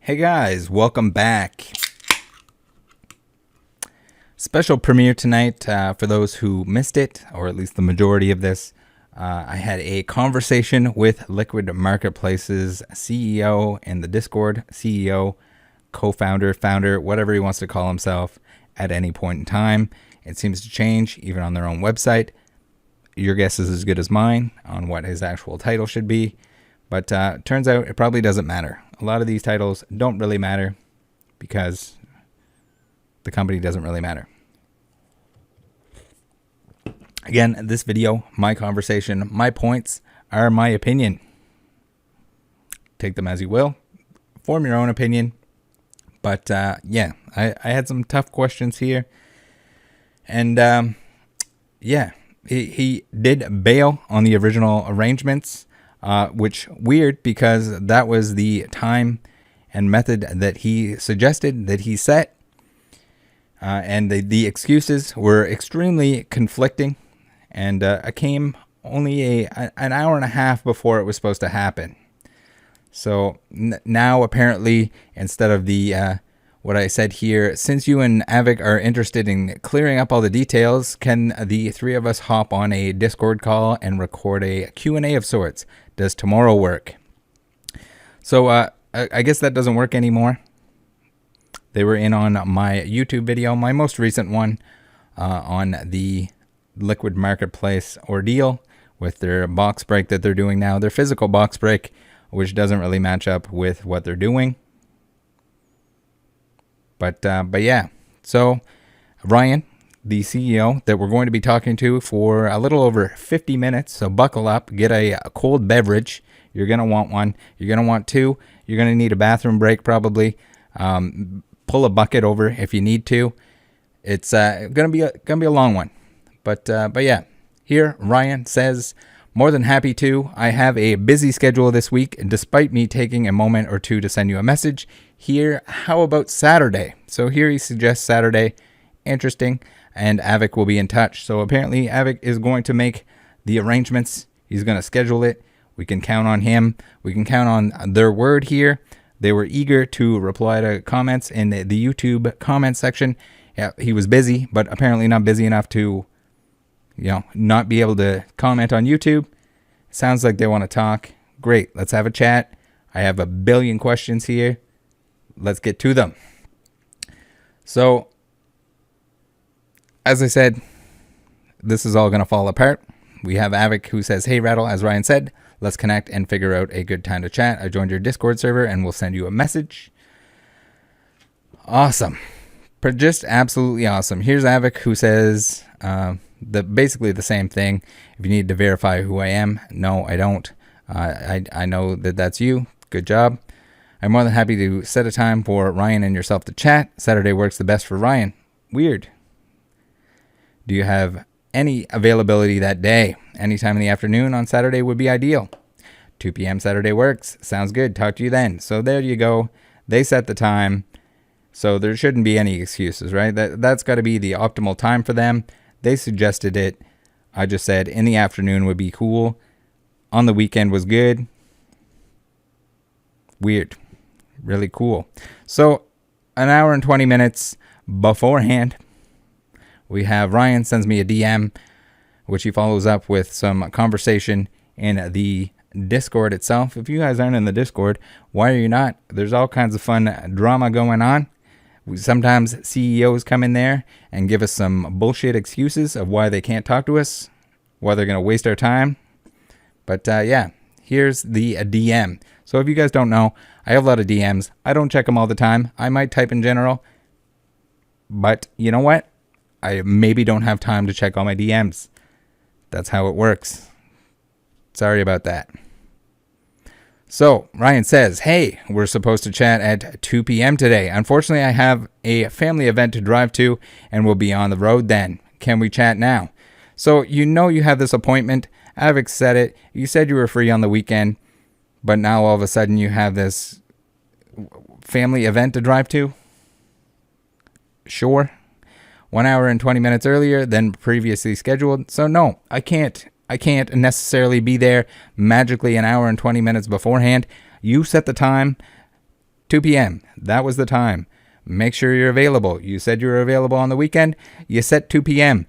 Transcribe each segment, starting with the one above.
Hey guys, welcome back. Special premiere tonight for those who missed it, or at least the majority of this. I had a conversation with Liquid Marketplace's CEO and the Discord CEO, co-founder, founder, whatever he wants to call himself at any point in time. It seems to change even on their own website. Your guess is as good as mine on what his actual title should be. But turns out it probably doesn't matter. A lot of these titles don't really matter because the company doesn't really matter. Again, this video, my conversation, my points are my opinion. Take them as you will. Form your own opinion. But yeah, I had some tough questions here. And yeah, he did bail on the original arrangements. Which weird because that was the time and method that he suggested, that he set. And the excuses were extremely conflicting. And I came only an hour and a half before it was supposed to happen. So now apparently, instead of the what I said here, since you and Avik are interested in clearing up all the details, can the three of us hop on a Discord call and record a Q&A of sorts? Does tomorrow work? So I guess that doesn't work anymore. They were in on my YouTube video, my most recent one, on the Liquid Marketplace ordeal with their box break that they're doing now, their physical box break, which doesn't really match up with what they're doing. But yeah, so Ryan, the CEO that we're going to be talking to for a little over 50 minutes. So buckle up, get a cold beverage. You're going to want one. You're going to want two. You're going to need a bathroom break probably. Pull a bucket over if you need to. It's going to be a long one. But yeah, here Ryan says, more than happy to. I have a busy schedule this week, despite me taking a moment or two to send you a message. Here, how about Saturday? So here he suggests Saturday. Interesting. And Avik will be in touch. So apparently Avik is going to make the arrangements. He's going to schedule it. We can count on him. We can count on their word here. They were eager to reply to comments in the YouTube comment section. Yeah, he was busy, but apparently not busy enough to, not be able to comment on YouTube. Sounds like they want to talk. Great. Let's have a chat. I have a billion questions here. Let's get to them. So, as I said, this is all going to fall apart. We have Avik who says, hey, Rattle, as Ryan said, let's connect and figure out a good time to chat. I joined your Discord server and we'll send you a message. Awesome. Just absolutely awesome. Here's Avik who says basically the same thing. If you need to verify who I am, no, I don't. I know that that's you. Good job. I'm more than happy to set a time for Ryan and yourself to chat. Saturday works the best for Ryan. Weird. Do you have any availability that day? Anytime in the afternoon on Saturday would be ideal. 2 p.m. Saturday works. Sounds good. Talk to you then. So there you go. They set the time. So there shouldn't be any excuses, right? That's got to be the optimal time for them. They suggested it. I just said in the afternoon would be cool. On the weekend was good. Weird. Really cool. So an hour and 20 minutes beforehand, we have Ryan sends me a DM, which he follows up with some conversation in the Discord itself. If you guys aren't in the Discord, why are you not? There's all kinds of fun drama going on. Sometimes CEOs come in there and give us some bullshit excuses of why they can't talk to us, why they're going to waste our time. But yeah, here's the DM. So if you guys don't know, I have a lot of DMs. I don't check them all the time. I might type in general. But you know what? I maybe don't have time to check all my DMs. That's how it works. Sorry about that. So Ryan says, hey, we're supposed to chat at 2 p.m. today. Unfortunately, I have a family event to drive to and will be on the road then. Can we chat now? So you have this appointment. Avik said it. You said you were free on the weekend, but now all of a sudden you have this family event to drive to? Sure. 1 hour and 20 minutes earlier than previously scheduled. So no, I can't necessarily be there magically an hour and 20 minutes beforehand. You set the time. 2 p.m. That was the time. Make sure you're available. You said you were available on the weekend. You set 2 p.m.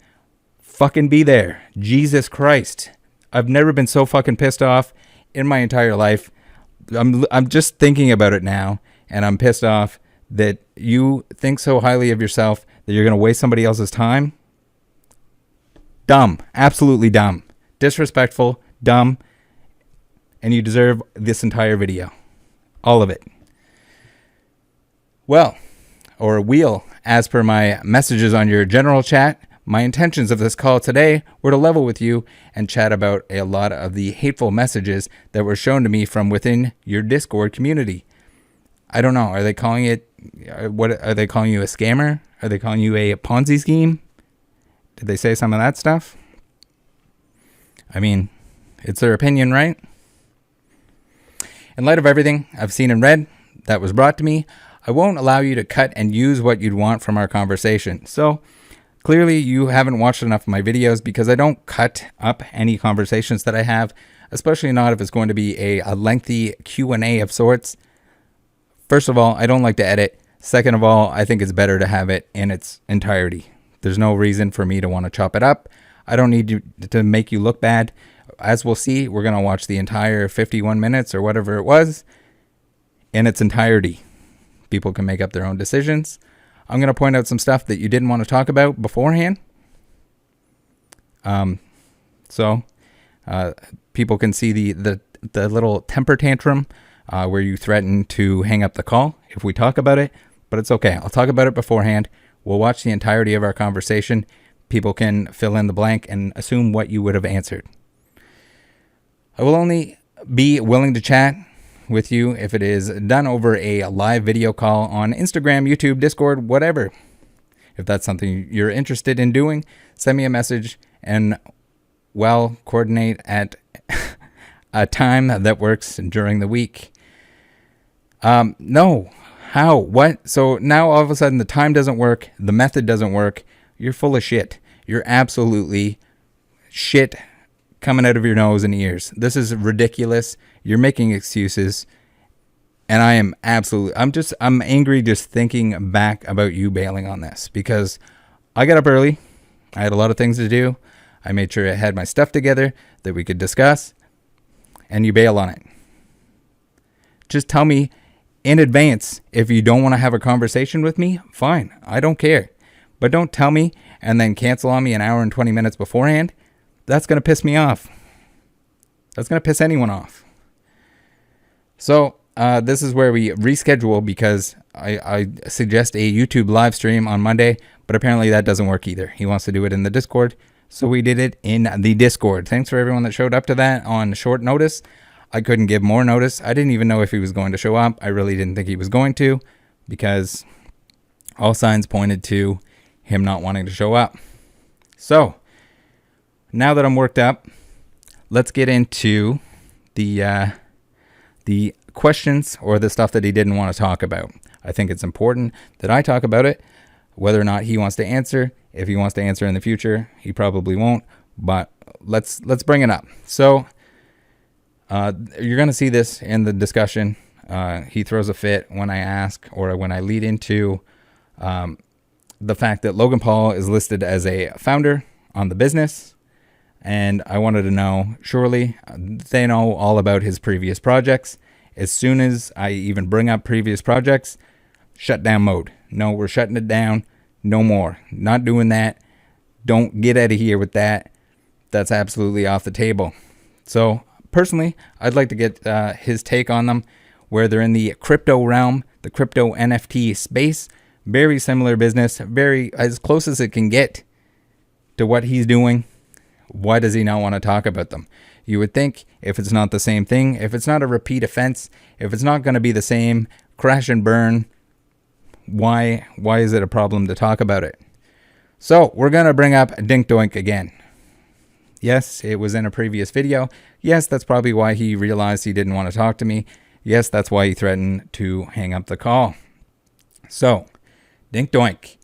Fucking be there. Jesus Christ. I've never been so fucking pissed off in my entire life. I'm just thinking about it now, and I'm pissed off that you think so highly of yourself that you're going to waste somebody else's time. Dumb. Absolutely dumb. Disrespectful. Dumb. And you deserve this entire video. All of it. Well, or wheel, as per my messages on your general chat, my intentions of this call today were to level with you and chat about a lot of the hateful messages that were shown to me from within your Discord community. I don't know. Are they calling it, what are they calling you, a scammer? Are they calling you a Ponzi scheme? Did they say some of that stuff? I mean, it's their opinion, right? In light of everything I've seen and read that was brought to me, I won't allow you to cut and use what you'd want from our conversation. So clearly you haven't watched enough of my videos, because I don't cut up any conversations that I have, especially not if it's going to be a lengthy Q&A of sorts. First of all, I don't like to edit. Second of all, I think it's better to have it in its entirety. There's no reason for me to want to chop it up. I don't need to make you look bad. As we'll see, we're going to watch the entire 51 minutes or whatever it was in its entirety. People can make up their own decisions. I'm going to point out some stuff that you didn't want to talk about beforehand. So people can see the little temper tantrum where you threaten to hang up the call if we talk about it. But it's okay. I'll talk about it beforehand. We'll watch the entirety of our conversation. People can fill in the blank and assume what you would have answered. I will only be willing to chat with you if it is done over a live video call on Instagram, YouTube, Discord, whatever. If that's something you're interested in doing, send me a message and we'll coordinate at a time that works during the week. No. How? What? So now all of a sudden the time doesn't work. The method doesn't work. You're full of shit. You're absolutely shit coming out of your nose and ears. This is ridiculous. You're making excuses. And I am absolutely, I'm angry just thinking back about you bailing on this, because I got up early. I had a lot of things to do. I made sure I had my stuff together that we could discuss, and you bail on it. Just tell me in advance if you don't want to have a conversation with me. Fine. I don't care. But don't tell me and then cancel on me an hour and 20 minutes beforehand. That's going to piss me off. That's going to piss anyone off. So this is where we reschedule, because I suggest a YouTube live stream on Monday, but apparently that doesn't work either. He wants to do it in the Discord, so we did it in the Discord. Thanks for everyone that showed up to that on short notice. I couldn't give more notice. I didn't even know if he was going to show up. I really didn't think he was going to, because all signs pointed to him not wanting to show up. So now that I'm worked up, let's get into the questions or the stuff that he didn't want to talk about. I think it's important that I talk about it, whether or not he wants to answer. If he wants to answer in the future, he probably won't, but let's bring it up. So you're going to see this in the discussion. He throws a fit when I ask, or when I lead into the fact that Logan Paul is listed as a founder on the business. And I wanted to know, surely they know all about his previous projects. As soon as I even bring up previous projects, shutdown mode. No, we're shutting it down. No more. Not doing that. Don't get out of here with that. That's absolutely off the table. So personally, I'd like to get his take on them, where they're in the crypto realm, the crypto NFT space. Very similar business, very as close as it can get to what he's doing. Why does he not want to talk about them? You would think, if it's not the same thing, if it's not a repeat offense, if it's not going to be the same crash and burn, why is it a problem to talk about it? So we're going to bring up Dink Doink again. Yes, it was in a previous video. Yes, that's probably why he realized he didn't want to talk to me. Yes, that's why he threatened to hang up the call. So, Dink Doink,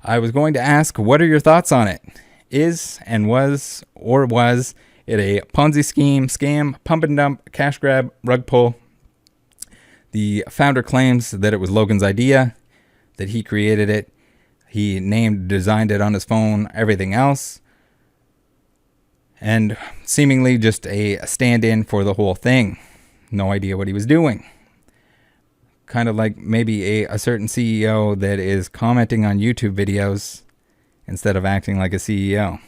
I was going to ask, what are your thoughts on it? Is and was it a Ponzi scheme, scam, pump and dump, cash grab, rug pull? The founder claims that it was Logan's idea, that he created it. He designed it on his phone, everything else. And seemingly just a stand-in for the whole thing. No idea what he was doing. Kind of like maybe a certain CEO that is commenting on YouTube videos instead of acting like a CEO.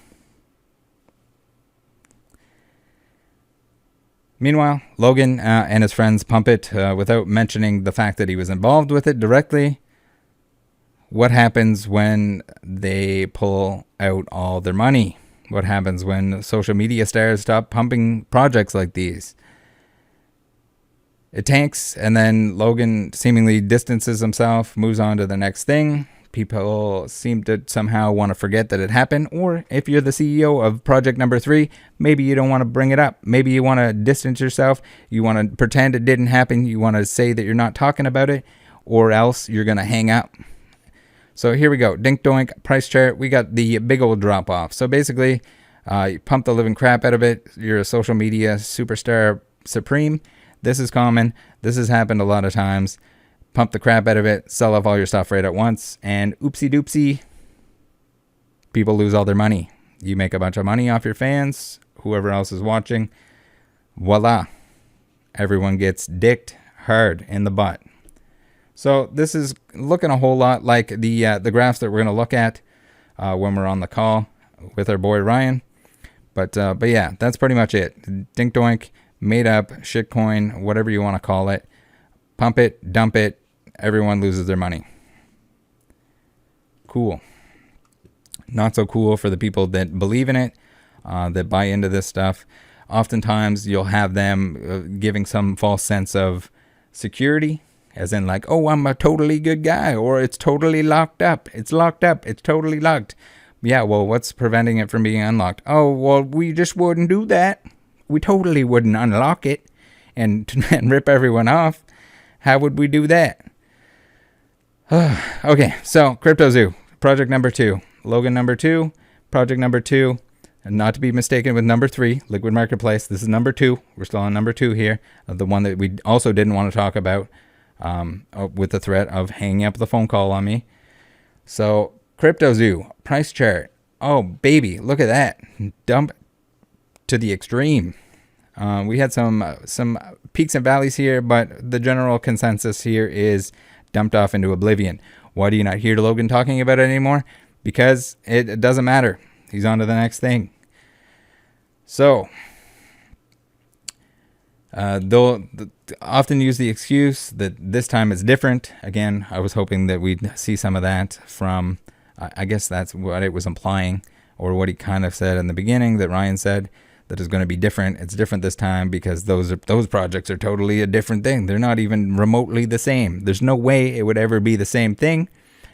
Meanwhile, Logan and his friends pump it without mentioning the fact that he was involved with it directly. What happens when they pull out all their money? What happens when social media stars stop pumping projects like these? It tanks, and then Logan seemingly distances himself, moves on to the next thing. People seem to somehow want to forget that it happened. Or if you're the CEO of project number 3, maybe you don't want to bring it up. Maybe you want to distance yourself. You want to pretend it didn't happen. You want to say that you're not talking about it, or else you're going to hang up. So here we go. Dink doink, price chart. We got the big old drop off. So basically, you pump the living crap out of it. You're a social media superstar supreme. This is common. This has happened a lot of times. Pump the crap out of it, sell off all your stuff right at once, and oopsie doopsie, people lose all their money. You make a bunch of money off your fans, whoever else is watching. Voila. Everyone gets dicked hard in the butt. So this is looking a whole lot like the graphs that we're going to look at when we're on the call with our boy Ryan. But yeah, that's pretty much it. Dink doink, made up, shitcoin, whatever you want to call it. Pump it, dump it, everyone loses their money. Cool. Not so cool for the people that believe in it, that buy into this stuff. Oftentimes you'll have them giving some false sense of security, as in like, oh, I'm a totally good guy, or it's totally locked up. It's locked up. It's totally locked. Yeah, well, what's preventing it from being unlocked? Oh, well, we just wouldn't do that. We totally wouldn't unlock it and rip everyone off. How would we do that? Okay, so Crypto Zoo, project number 2. Logan number 2, project number 2. And not to be mistaken with number 3, Liquid Marketplace. This is number 2. We're still on number 2 here. The one that we also didn't want to talk about with the threat of hanging up the phone call on me. So Crypto Zoo, price chart. Oh, baby, look at that. Dump to the extreme. We had some peaks and valleys here, but the general consensus here is dumped off into oblivion. Why do you not hear Logan talking about it anymore? Because it doesn't matter. He's on to the next thing. So, they'll often use the excuse that this time it's different. Again, I was hoping that we'd see some of that from, I guess that's what it was implying, or what he kind of said in the beginning that Ryan said, that is going to be different. It's different this time because those projects are totally a different thing. They're not even remotely the same. There's no way it would ever be the same thing.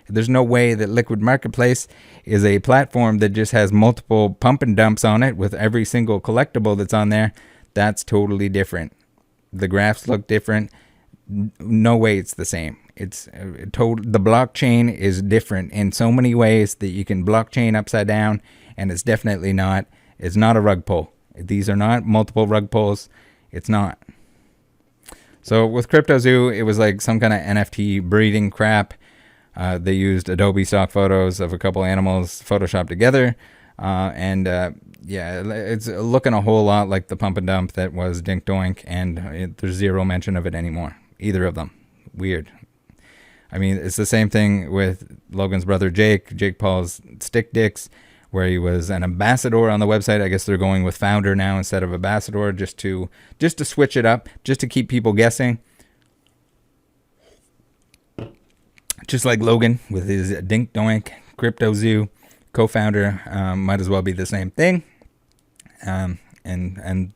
There's no way that Liquid Marketplace is a platform that just has multiple pump and dumps on it with every single collectible that's on there. That's totally different. The graphs look different. No way it's the same. It's the blockchain is different in so many ways that you can blockchain upside down, and it's definitely not. It's not a rug pull. These are not multiple rug pulls. It's not. So with Crypto Zoo, it was like some kind of NFT breeding crap. They used Adobe stock photos of a couple animals photoshopped together. Yeah, it's looking a whole lot like the pump and dump that was Dink Doink, and there's zero mention of it anymore. Either of them. Weird. I mean, it's the same thing with Logan's brother Jake Paul's Stick Dicks, where he was an ambassador on the website. I guess they're going with founder now instead of ambassador, just to switch it up, just to keep people guessing. Just like Logan with his Dink Doink, Crypto Zoo, co-founder, might as well be the same thing. And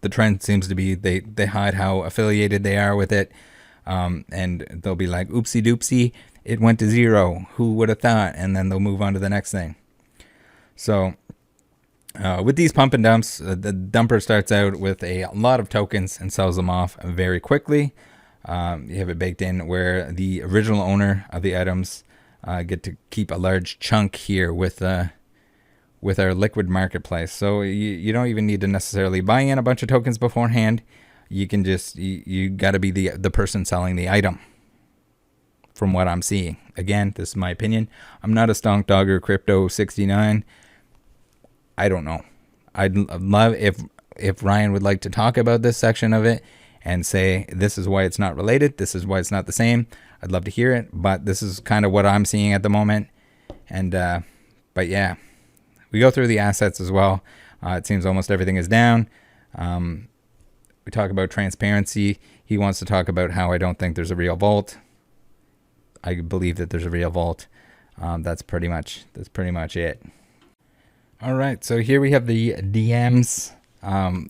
the trend seems to be they hide how affiliated they are with it. And they'll be like, oopsie doopsie, it went to zero. Who would have thought? And then they'll move on to the next thing. So with these pump and dumps, the dumper starts out with a lot of tokens and sells them off very quickly. You have it baked in where the original owner of the items get to keep a large chunk here with our Liquid Marketplace. So you don't even need to necessarily buy in a bunch of tokens beforehand. You can just, you got to be the person selling the item. From what I'm seeing, again, this is my opinion. I'm not a stonk dogger crypto 69. I don't know. I'd love if Ryan would like to talk about this section of it and say this is why it's not related, this is why it's not the same. I'd love to hear it, but this is kind of what I'm seeing at the moment. And but yeah, we go through the assets as well. It seems almost everything is down. We talk about transparency. He wants to talk about how I don't think there's a real vault. I believe that there's a real vault. That's pretty much it. All right, so here we have the DMs.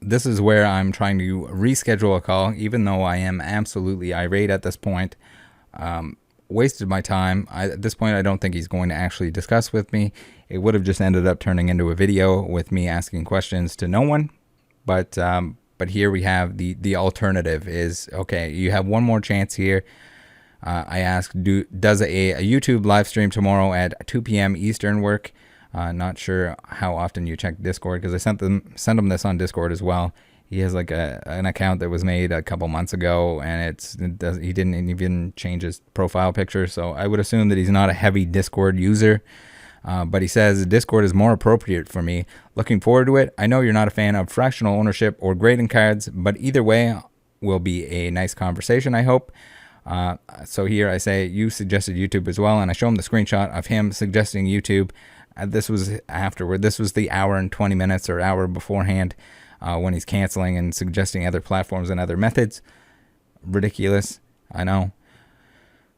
This is where I'm trying to reschedule a call, even though I am absolutely irate at this point. Wasted my time. At this point, I don't think he's going to actually discuss with me. It would have just ended up turning into a video with me asking questions to no one. But here we have the alternative is, okay, you have one more chance here. I asked, does a YouTube live stream tomorrow at 2 p.m. Eastern work? Not sure how often you check Discord, because I sent him this on Discord as well. He has like an account that was made a couple months ago, and he didn't even change his profile picture. So I would assume that he's not a heavy Discord user. But he says Discord is more appropriate for me. Looking forward to it. I know you're not a fan of fractional ownership or grading cards, but either way will be a nice conversation, I hope. So here I say you suggested YouTube as well, and I show him the screenshot of him suggesting YouTube. This was afterward. This was the hour and 20 minutes or hour beforehand when he's canceling and suggesting other platforms and other methods. Ridiculous, I know.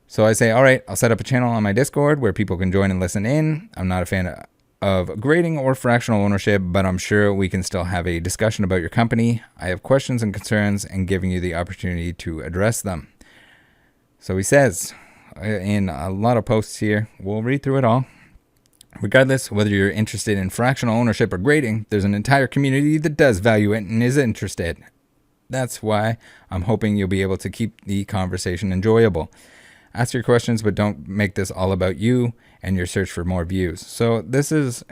So I say, all right, I'll set up a channel on my Discord where people can join and listen in. I'm not a fan of grading or fractional ownership, but I'm sure we can still have a discussion about your company. I have questions and concerns and giving you the opportunity to address them. So he says in a lot of posts here, we'll read through it all. Regardless, whether you're interested in fractional ownership or grading, there's an entire community that does value it and is interested. That's why I'm hoping you'll be able to keep the conversation enjoyable. Ask your questions, but don't make this all about you and your search for more views. So this is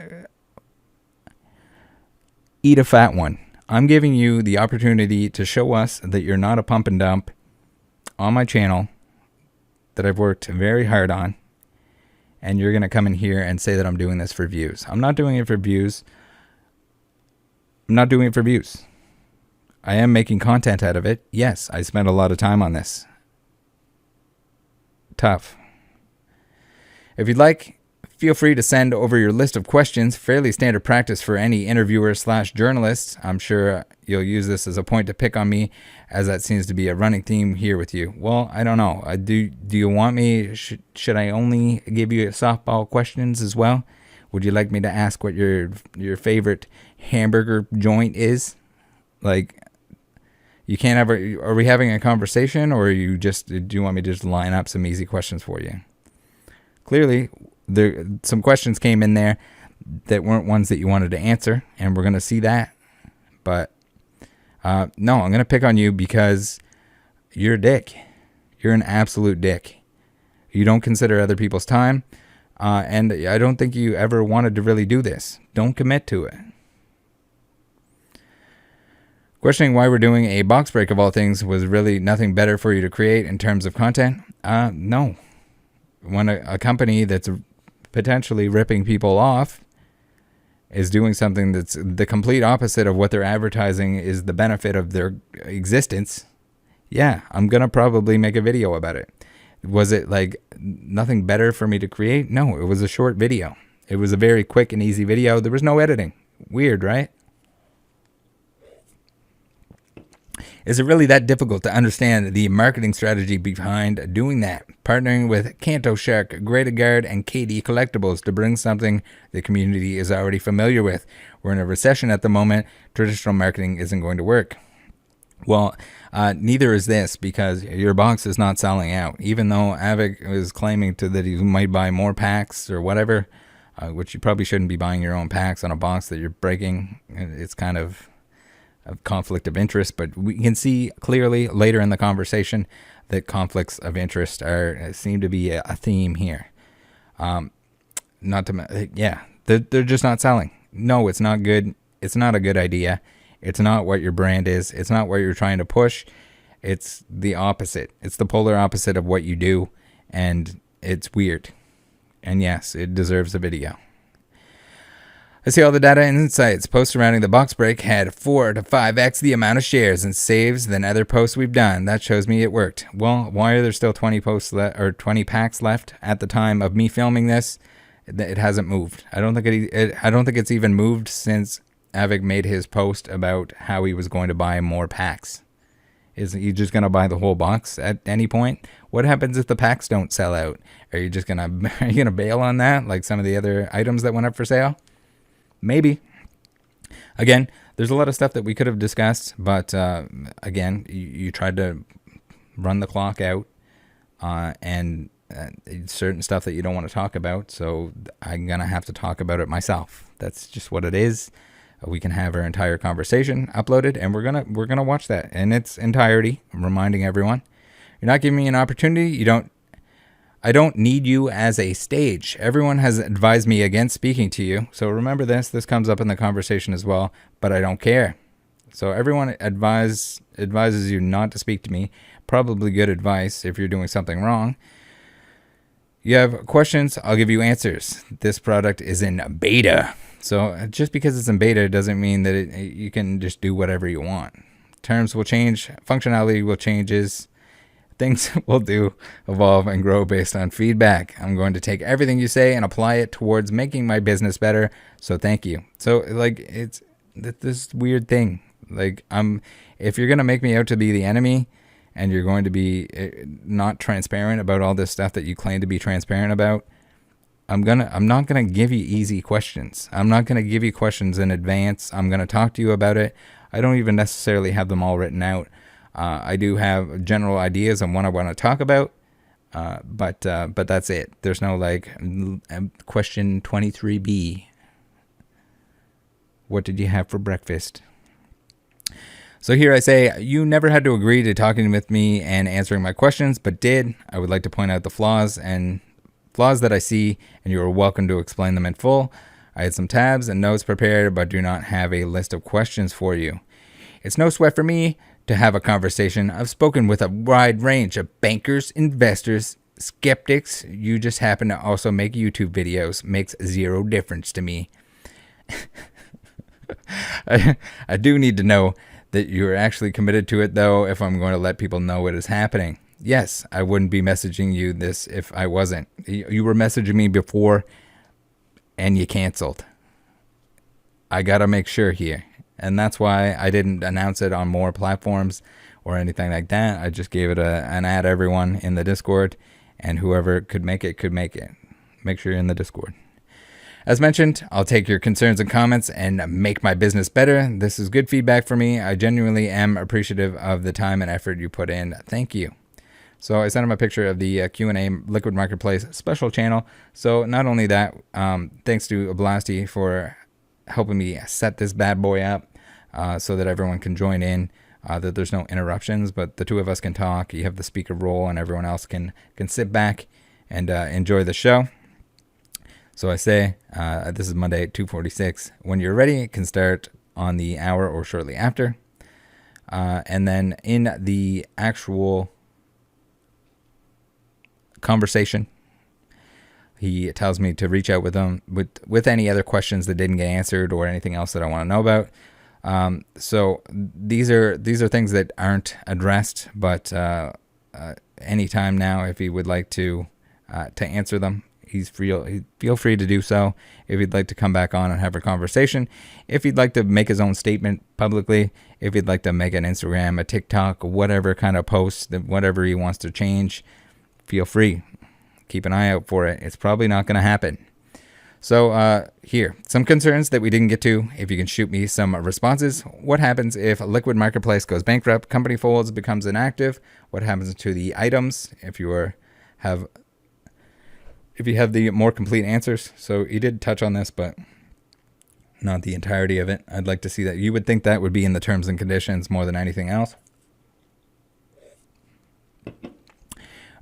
eat a fat one. I'm giving you the opportunity to show us that you're not a pump and dump on my channel that I've worked very hard on. And you're going to come in here and say that I'm doing this for views. I'm not doing it for views. I'm not doing it for views. I am making content out of it. Yes, I spent a lot of time on this. Tough. If you'd like, feel free to send over your list of questions. Fairly standard practice for any interviewer/journalist. I'm sure you'll use this as a point to pick on me, as that seems to be a running theme here with you. Well, I don't know. Do you want me? Should I only give you softball questions as well? Would you like me to ask what your favorite hamburger joint is? Like, you can't ever. Are we having a conversation, or do you want me to just line up some easy questions for you? Clearly, some questions came in there that weren't ones that you wanted to answer, and we're going to see that. But no, I'm going to pick on you because you're a dick. You're an absolute dick. You don't consider other people's time, and I don't think you ever wanted to really do this. Don't commit to it. Questioning why we're doing a box break of all things was really nothing better for you to create in terms of content? No. When a company that's potentially ripping people off is doing something that's the complete opposite of what they're advertising is the benefit of their existence, yeah, I'm going to probably make a video about it. Was it like nothing better for me to create? No, it was a short video. It was a very quick and easy video. There was no editing. Weird, right? Is it really that difficult to understand the marketing strategy behind doing that? Partnering with Canto Shark, Greater Guard, and KD Collectibles to bring something the community is already familiar with. We're in a recession at the moment. Traditional marketing isn't going to work. Well, neither is this, because your box is not selling out. Even though Avic is claiming that he might buy more packs or whatever, which you probably shouldn't be buying your own packs on a box that you're breaking. It's kind of conflict of interest, but we can see clearly later in the conversation that conflicts of interest seem to be a theme here. They're just not selling. No, it's not good. It's not a good idea. It's not what your brand is. It's not what you're trying to push. It's the opposite. It's the polar opposite of what you do, and it's weird. And yes, it deserves a video. I see all the data and insights. Posts surrounding the box break had 4 to 5x the amount of shares and saves than other posts we've done. That shows me it worked. Well, why are there still 20 posts or 20 packs left at the time of me filming this? It hasn't moved. I don't think it's even moved since Avic made his post about how he was going to buy more packs. Is he just going to buy the whole box at any point? What happens if the packs don't sell out? Are you gonna bail on that like some of the other items that went up for sale? Maybe. Again, there's a lot of stuff that we could have discussed, but again, you tried to run the clock out, and certain stuff that you don't want to talk about, so I'm gonna have to talk about it myself. That's just what it is. We can have our entire conversation uploaded, and we're gonna watch that in its entirety. I'm reminding everyone, you're not giving me an opportunity. I don't need you as a stage. Everyone has advised me against speaking to you, so remember this. This comes up in the conversation as well, but I don't care. So everyone advises you not to speak to me. Probably good advice if you're doing something wrong. You have questions, I'll give you answers. This product is in beta. So just because it's in beta doesn't mean that you can just do whatever you want. Terms will change, functionality will changes, things will evolve and grow based on feedback. I'm going to take everything you say and apply it towards making my business better. So thank you. So like it's this weird thing. Like if you're going to make me out to be the enemy and you're going to be not transparent about all this stuff that you claim to be transparent about, I'm not gonna give you easy questions. I'm not gonna give you questions in advance. I'm gonna talk to you about it. I don't even necessarily have them all written out. I do have general ideas on what I want to talk about, but that's it. There's no like question 23B. What did you have for breakfast? So here I say, you never had to agree to talking with me and answering my questions, but did. I would like to point out the flaws that I see, and you are welcome to explain them in full. I had some tabs and notes prepared, but do not have a list of questions for you. It's no sweat for me to have a conversation. I've spoken with a wide range of bankers, investors, skeptics. You just happen to also make YouTube videos. Makes zero difference to me. I do need to know that you're actually committed to it, though, if I'm going to let people know it is happening. Yes, I wouldn't be messaging you this if I wasn't. You were messaging me before, and you canceled. I got to make sure here. And that's why I didn't announce it on more platforms or anything like that. I just gave it an ad everyone in the Discord, and whoever could make it could make it. Make sure you're in the Discord. As mentioned, I'll take your concerns and comments and make my business better. This is good feedback for me. I genuinely am appreciative of the time and effort you put in. Thank you. So I sent him a picture of the Q&A Liquid Marketplace special channel. So not only that, thanks to Oblasti for helping me set this bad boy up so that everyone can join in, that there's no interruptions, but the two of us can talk. You have the speaker role, and everyone else can sit back and enjoy the show. So I say, this is Monday at 2:46. When you're ready, it can start on the hour or shortly after. And then in the actual conversation, he tells me to reach out with them with any other questions that didn't get answered or anything else that I want to know about. So these are things that aren't addressed, but anytime now, if he would like to answer them, feel free to do so. If he'd like to come back on and have a conversation, if he'd like to make his own statement publicly, if he'd like to make an Instagram, a TikTok, whatever kind of post, whatever he wants to change, feel free. Keep an eye out for it. It's probably not going to happen. So here, some concerns that we didn't get to. If you can shoot me some responses. What happens if Liquid Marketplace goes bankrupt, company folds, becomes inactive? What happens to the items if you have the more complete answers? So he did touch on this, but not the entirety of it. I'd like to see that. You would think that would be in the terms and conditions more than anything else.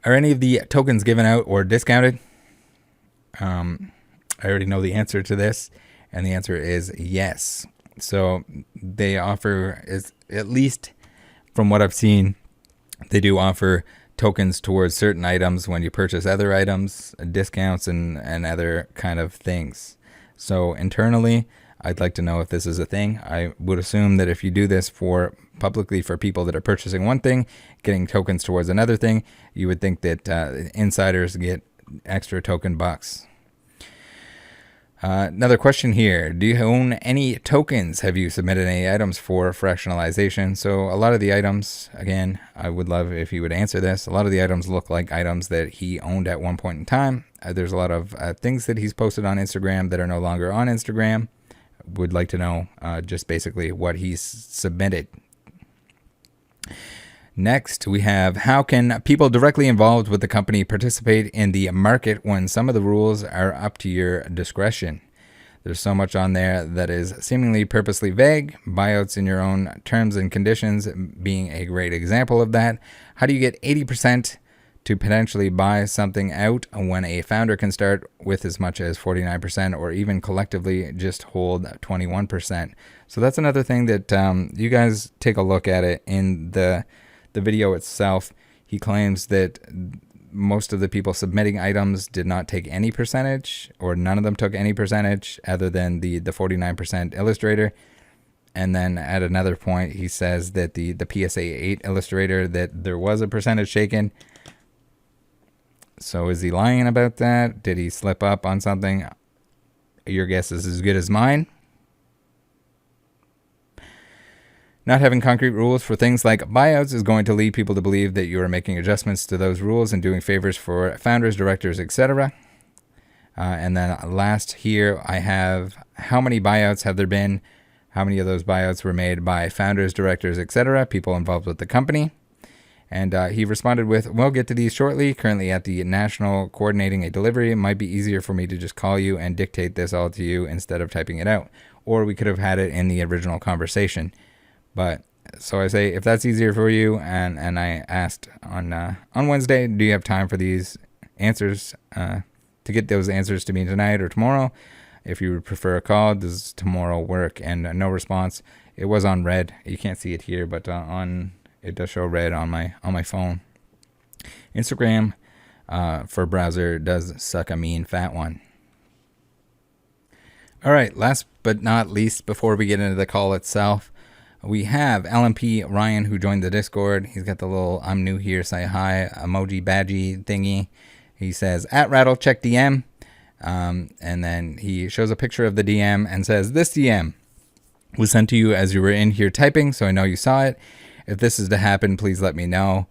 Are any of the tokens given out or discounted? I already know the answer to this, and the answer is yes. So they offer, is at least from what I've seen, they do offer tokens towards certain items when you purchase other items, discounts, and other kind of things. So internally, I'd like to know if this is a thing. I would assume that if you do this for publicly for people that are purchasing one thing, getting tokens towards another thing, you would think that insiders get extra token bucks. Another question here. Do you own any tokens? Have you submitted any items for fractionalization? So a lot of the items, again, I would love if you would answer this. A lot of the items look like items that he owned at one point in time. There's a lot of things that he's posted on Instagram that are no longer on Instagram. Would like to know just basically what he's submitted. Next, we have, how can people directly involved with the company participate in the market when some of the rules are up to your discretion? There's so much on there that is seemingly purposely vague, buyouts in your own terms and conditions being a great example of that. How do you get 80% to potentially buy something out when a founder can start with as much as 49% or even collectively just hold 21%? So that's another thing that you guys take a look at it in the video itself. He claims that most of the people submitting items did not take any percentage, or none of them took any percentage other than the 49% illustrator. And then at another point, he says that the PSA 8 illustrator, that there was a percentage taken. So is he lying about that? Did he slip up on something? Your guess is as good as mine. Not having concrete rules for things like buyouts is going to lead people to believe that you are making adjustments to those rules and doing favors for founders, directors, etc. And then last here, I have, how many buyouts have there been? How many of those buyouts were made by founders, directors, etc., people involved with the company? And he responded with, we'll get to these shortly. Currently at the National coordinating a delivery. It might be easier for me to just call you and dictate this all to you instead of typing it out. Or we could have had it in the original conversation. But so I say, if that's easier for you, and I asked on Wednesday, do you have time for these answers, to get those answers to me tonight or tomorrow? If you would prefer a call, does tomorrow work? And no response. It was on red. You can't see it here, but it does show red on my phone. Instagram for browser does suck a mean fat one. All right, last but not least, before we get into the call itself, we have LMP Ryan, who joined the Discord. He's got the little I'm new here, say hi emoji badgy thingy. He says, at Rattle, check DM. And then he shows a picture of the DM and says, this DM was sent to you as you were in here typing, so I know you saw it. If this is to happen, please let me know.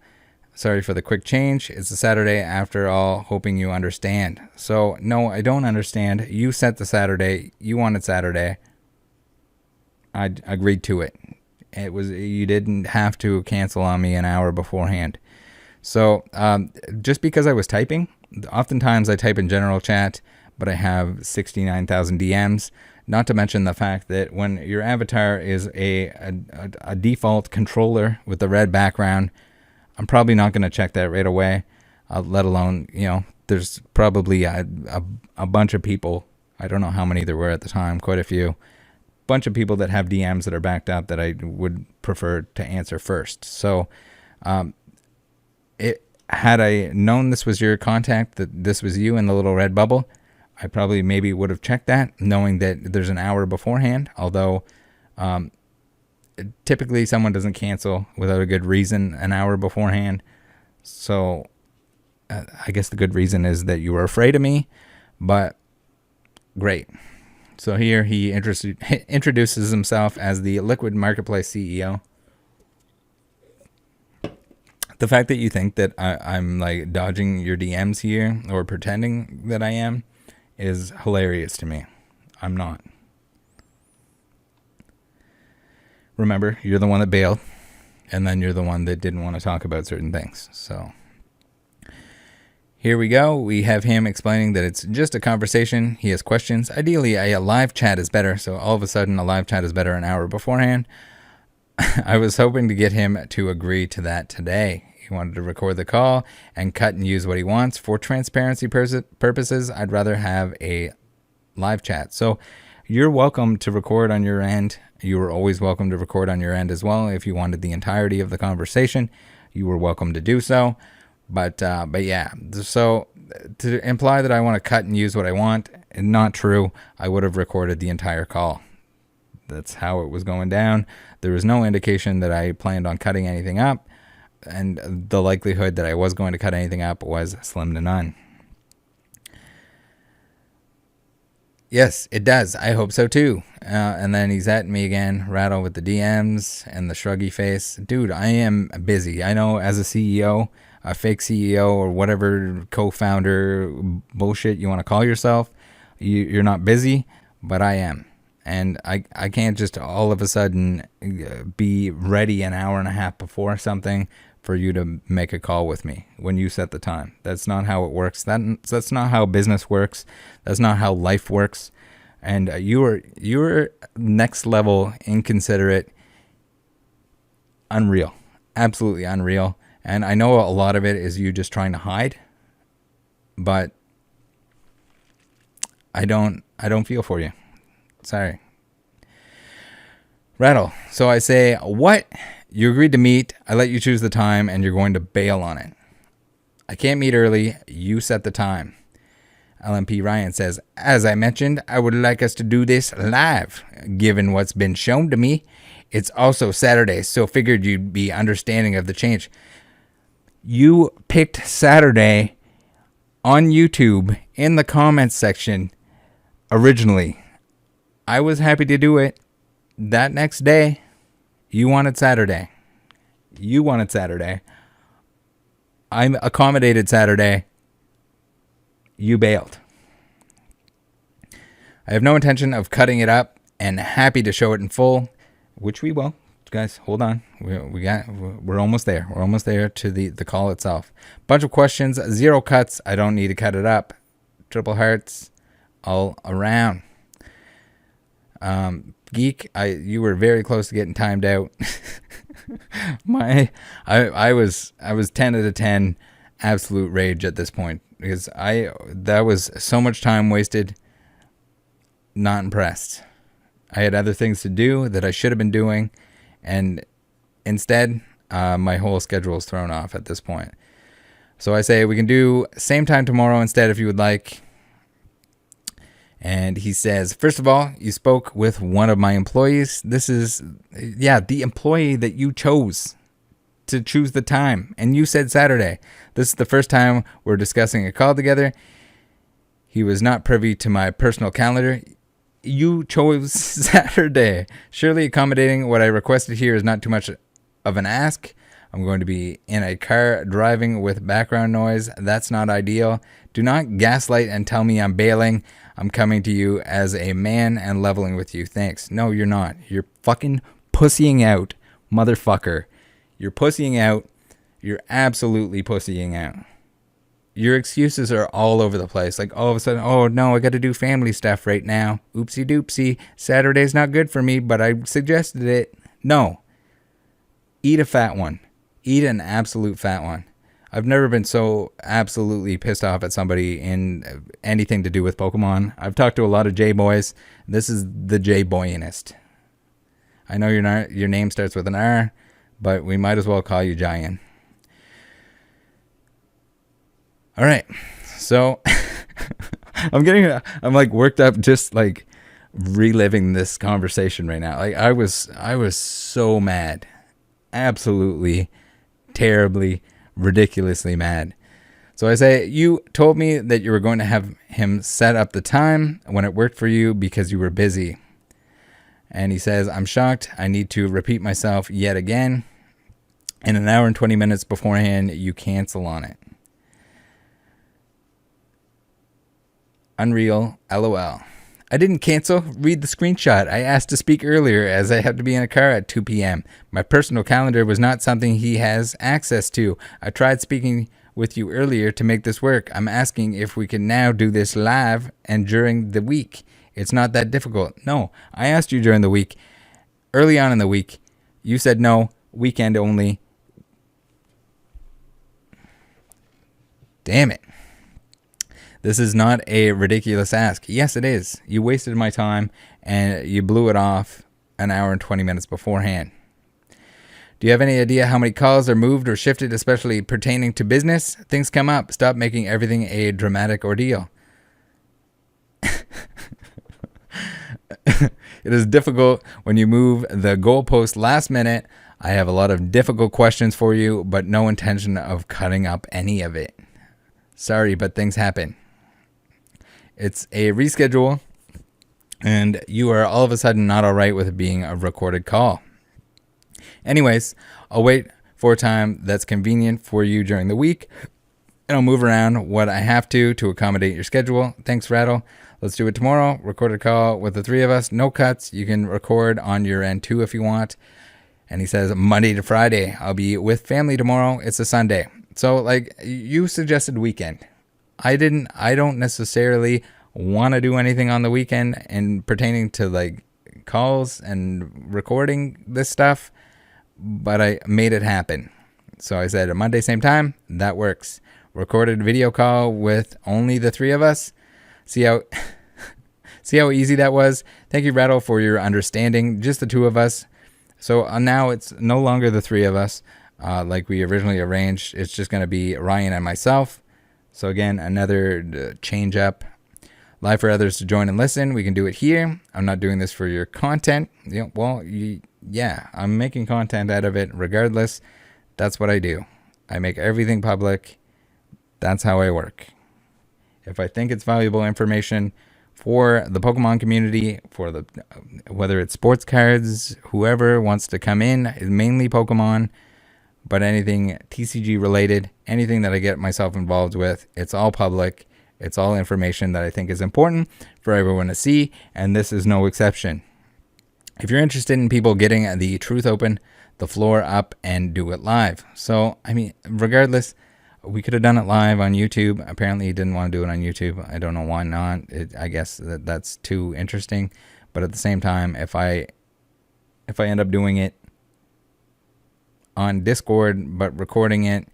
Sorry for the quick change. It's a Saturday after all, hoping you understand. So, no, I don't understand. You set the Saturday. You wanted Saturday. I agreed to it. It was, you didn't have to cancel on me an hour beforehand. So just because I was typing, oftentimes I type in general chat, but I have 69,000 DMs. Not to mention the fact that when your avatar is a default controller with the red background, I'm probably not going to check that right away. Let alone, there's probably a bunch of people. I don't know how many there were at the time, quite a few. Bunch of people that have DMs that are backed up that I would prefer to answer first. So had I known this was your contact, that this was you in the little red bubble, I probably maybe would have checked that, knowing that there's an hour beforehand. Although typically someone doesn't cancel without a good reason an hour beforehand. So I guess the good reason is that you were afraid of me, but great. So here he introduces himself as the Liquid Marketplace CEO. The fact that you think that I'm like dodging your DMs here or pretending that I am is hilarious to me. I'm not. Remember, you're the one that bailed, and then you're the one that didn't want to talk about certain things. So here we go. We have him explaining that it's just a conversation. He has questions. Ideally, a live chat is better. So all of a sudden, a live chat is better an hour beforehand. I was hoping to get him to agree to that today. He wanted to record the call and cut and use what he wants. For transparency purposes, I'd rather have a live chat. So you're welcome to record on your end You were always welcome to record on your end as well. If you wanted the entirety of the conversation, you were welcome to do so. But yeah, so to imply that I want to cut and use what I want, not true. I would have recorded the entire call. That's how it was going down. There was no indication that I planned on cutting anything up, and the likelihood that I was going to cut anything up was slim to none. Yes, it does. I hope so too. And then he's at me again, Rattle with the DMs and the shruggy face. Dude, I am busy. I know as a CEO, a fake CEO or whatever co-founder bullshit you want to call yourself, you're not busy, but I am. And I can't just all of a sudden be ready an hour and a half before something for you to make a call with me when you set the time. That's not how it works. That's not how business works. That's not how life works. And you are next level inconsiderate, unreal, absolutely unreal. And I know a lot of it is you just trying to hide, but I don't feel for you. Sorry. Rattle. So I say, what? You agreed to meet. I let you choose the time and you're going to bail on it. I can't meet early. You set the time. LMP Ryan says, as I mentioned, I would like us to do this live. Given what's been shown to me, it's also Saturday, so figured you'd be understanding of the change. You picked Saturday on YouTube in the comments section originally. I was happy to do it. That next day, you wanted Saturday. You wanted Saturday. I accommodated Saturday. You bailed. I have no intention of cutting it up and happy to show it in full, which we will. Guys, hold on. We're almost there. We're almost there to the call itself. Bunch of questions, 0 cuts. I don't need to cut it up. Triple hearts all around. Geek, you were very close to getting timed out. I was 10 out of 10 absolute rage at this point because that was so much time wasted. Not impressed. I had other things to do that I should have been doing, and instead my whole schedule is thrown off at this point. So I say we can do same time tomorrow instead if you would like. And he says, first of all, you spoke with one of my employees. This is, the employee that you chose to choose the time. And you said Saturday. This is the first time we're discussing a call together. He was not privy to my personal calendar. You chose Saturday. Surely accommodating what I requested here is not too much of an ask. I'm going to be in a car driving with background noise. That's not ideal. Do not gaslight and tell me I'm bailing. I'm coming to you as a man and leveling with you. Thanks. No, you're not. You're fucking pussying out, motherfucker. You're pussying out. You're absolutely pussying out. Your excuses are all over the place. Like all of a sudden, oh no, I got to do family stuff right now. Oopsie doopsie. Saturday's not good for me, but I suggested it. No. Eat a fat one. Eat an absolute fat one. I've never been so absolutely pissed off at somebody in anything to do with Pokemon. I've talked to a lot of J-boys. This is the J-boyinest. I know your name starts with an R, but we might as well call you Giant. All right. So I'm like worked up just like reliving this conversation right now. Like I was so mad. Absolutely terribly ridiculously mad. So I say, you told me that you were going to have him set up the time when it worked for you because you were busy. And he says, I'm shocked. I need to repeat myself yet again. In an hour and 20 minutes beforehand, you cancel on it. Unreal, LOL. I didn't cancel. Read the screenshot. I asked to speak earlier as I have to be in a car at 2 p.m. My personal calendar was not something he has access to. I tried speaking with you earlier to make this work. I'm asking if we can now do this live and during the week. It's not that difficult. No, I asked you during the week. Early on in the week, you said no, weekend only. Damn it. This is not a ridiculous ask. Yes, it is. You wasted my time and you blew it off an hour and 20 minutes beforehand. Do you have any idea how many calls are moved or shifted, especially pertaining to business? Things come up. Stop making everything a dramatic ordeal. It is difficult when you move the goalpost last minute. I have a lot of difficult questions for you, but no intention of cutting up any of it. Sorry, but things happen. It's a reschedule, and you are all of a sudden not all right with it being a recorded call. Anyways, I'll wait for a time that's convenient for you during the week, and I'll move around what I have to accommodate your schedule. Thanks, Rattle. Let's do it tomorrow. Record a call with the three of us. No cuts. You can record on your end too if you want. And he says Monday to Friday. I'll be with family tomorrow. It's a Sunday. So like you suggested weekend. I don't necessarily want to do anything on the weekend and pertaining to like calls and recording this stuff, but I made it happen. So I said a Monday same time, that works. Recorded video call with only the three of us. See how easy that was? Thank you, Rattle, for your understanding. Just the two of us. So now it's no longer the three of us like we originally arranged. It's just going to be Ryan and myself. So again, another change up. Live for others to join and listen. We can do it here. I'm not doing this for your content. Yeah, I'm making content out of it regardless. That's what I do. I make everything public. That's how I work. If I think it's valuable information for the Pokemon community, for the whether it's sports cards, whoever wants to come in, mainly Pokemon, but anything TCG related, anything that I get myself involved with, it's all public. It's all information that I think is important for everyone to see, and this is no exception. If you're interested in people getting the truth open, the floor up, and do it live. So, I mean, regardless, we could have done it live on YouTube. Apparently, he didn't want to do it on YouTube. I don't know why not. I guess that's too interesting. But at the same time, if I end up doing it on Discord, but recording it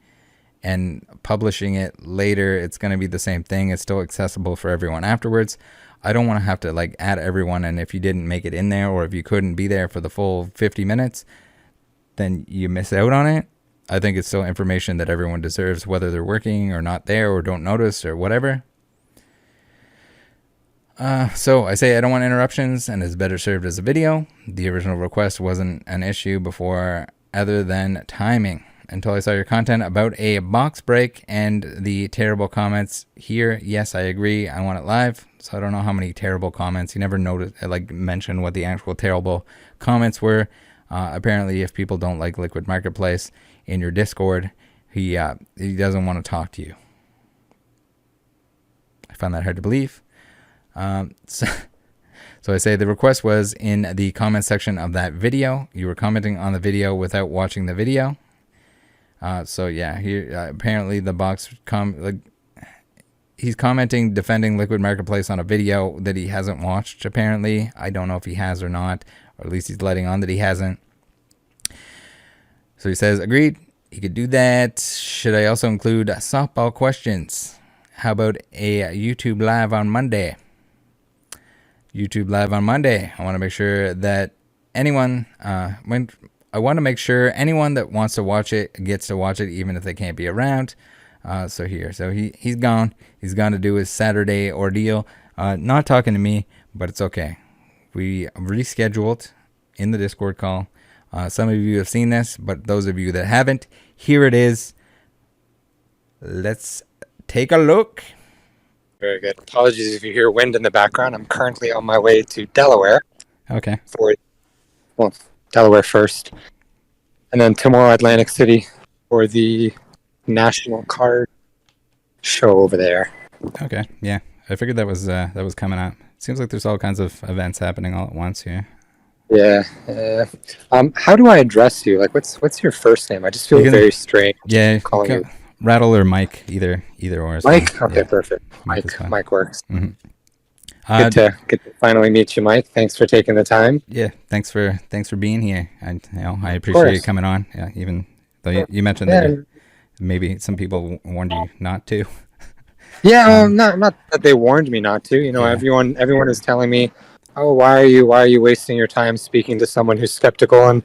and publishing it later, it's going to be the same thing. It's still accessible for everyone afterwards. I don't want to have to like add everyone, and if you didn't make it in there or if you couldn't be there for the full 50 minutes, then you miss out on it. I think it's still information that everyone deserves, whether they're working or not there or don't notice or whatever. So I say I don't want interruptions and is better served as a video. The original request wasn't an issue before other than timing. Until I saw your content about a box break and the terrible comments here. Yes, I agree. I want it live. So I don't know how many terrible comments. You never noticed, mentioned what the actual terrible comments were. Apparently, if people don't like Liquid Marketplace in your Discord, he doesn't want to talk to you. I found that hard to believe. So I say the request was in the comment section of that video. You were commenting on the video without watching the video. So yeah, here apparently the box he's commenting defending Liquid Marketplace on a video that he hasn't watched. Apparently, I don't know if he has or not, or at least he's letting on that he hasn't. So he says agreed. He could do that. Should I also include softball questions? How about a YouTube live on Monday? YouTube live on Monday. I want to make sure that anyone anyone that wants to watch it gets to watch it, even if they can't be around. So he's gone. He's gone to do his Saturday ordeal. Not talking to me, but it's okay. We rescheduled in the Discord call. Some of you have seen this, but those of you that haven't, here it is. Let's take a look. Very good. Apologies if you hear wind in the background. I'm currently on my way to Delaware. Okay. Delaware first. And then tomorrow, Atlantic City for the National Card Show over there. Okay. Yeah. I figured that was coming up. Seems like there's all kinds of events happening all at once here. Yeah. How do I address you? Like, what's your first name? I just feel very strange. Yeah. Calling you Rattle or Mike, either or. Mike? Fine. Okay, yeah. Perfect. Mike works. Mm-hmm. Good to finally meet you, Mike. Thanks for taking the time. Yeah, thanks for being here. I appreciate you coming on. Yeah, even though you mentioned that maybe some people warned you not to. Yeah, not that they warned me not to. You know, everyone is telling me oh, why are you wasting your time speaking to someone who's skeptical? And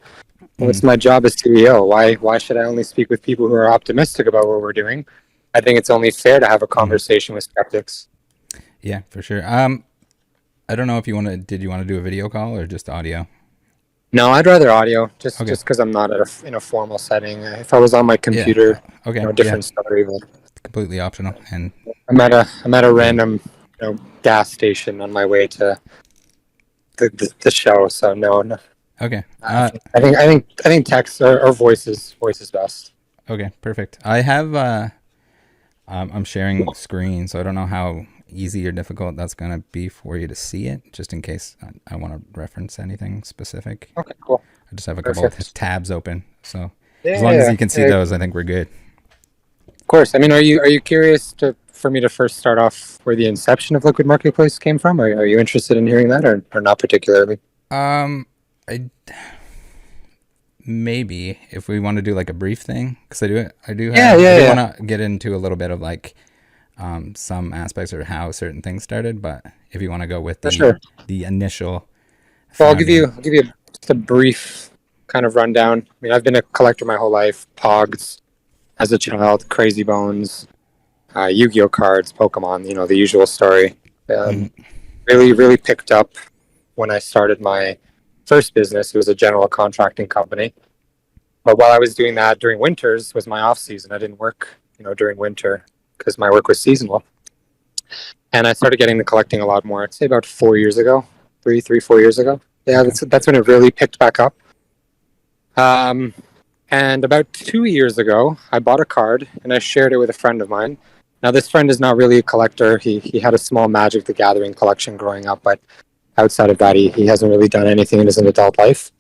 well, it's my job as CEO. Why should I only speak with people who are optimistic about what we're doing? I think it's only fair to have a conversation with skeptics. Yeah, for sure. I don't know if you want to. Did you want to do a video call or just audio? No, I'd rather audio, just Okay. because I'm not in a formal setting. If I was on my Yeah. computer, Okay. Yeah. different story. But Completely optional. And I'm at a random gas station on my way to the show. So no. okay. I think text or voice is best. Okay. Perfect. I have. I'm sharing screen, so I don't know how easy or difficult that's gonna be for you to see it. Just in case I want to reference anything specific. Okay, cool, I just have a couple of perfect. tabs open, so as long as Yeah, you can see yeah, those, I think we're good. of course. I mean, are you curious for me to first start off where the inception of Liquid Marketplace came from? Are you interested in hearing that, or not particularly? I maybe if we want to do like a brief thing, because Yeah, I yeah, do yeah. want to get into a little bit of like some aspects of how certain things started. But if you want to go with For sure. the initial Well, I'll give you founding. just a brief kind of rundown. I mean, I've been a collector my whole life. Pogs as a child, Crazy Bones, Yu-Gi-Oh cards, Pokemon. The usual story. Um, Mhm. really picked up when I started my first business. It was a general contracting company. But while I was doing that during winters was my off season. I didn't work, during winter because my work was seasonal. And I started getting into collecting a lot more. I'd say about 4 years ago, 4 years ago. Yeah, Okay. that's when it really picked back up. Um, and about 2 years ago, I bought a card and I shared it with a friend of mine. Now, this friend is not really a collector. He had a small Magic the Gathering collection growing up, but outside of that, he hasn't really done anything in his adult life.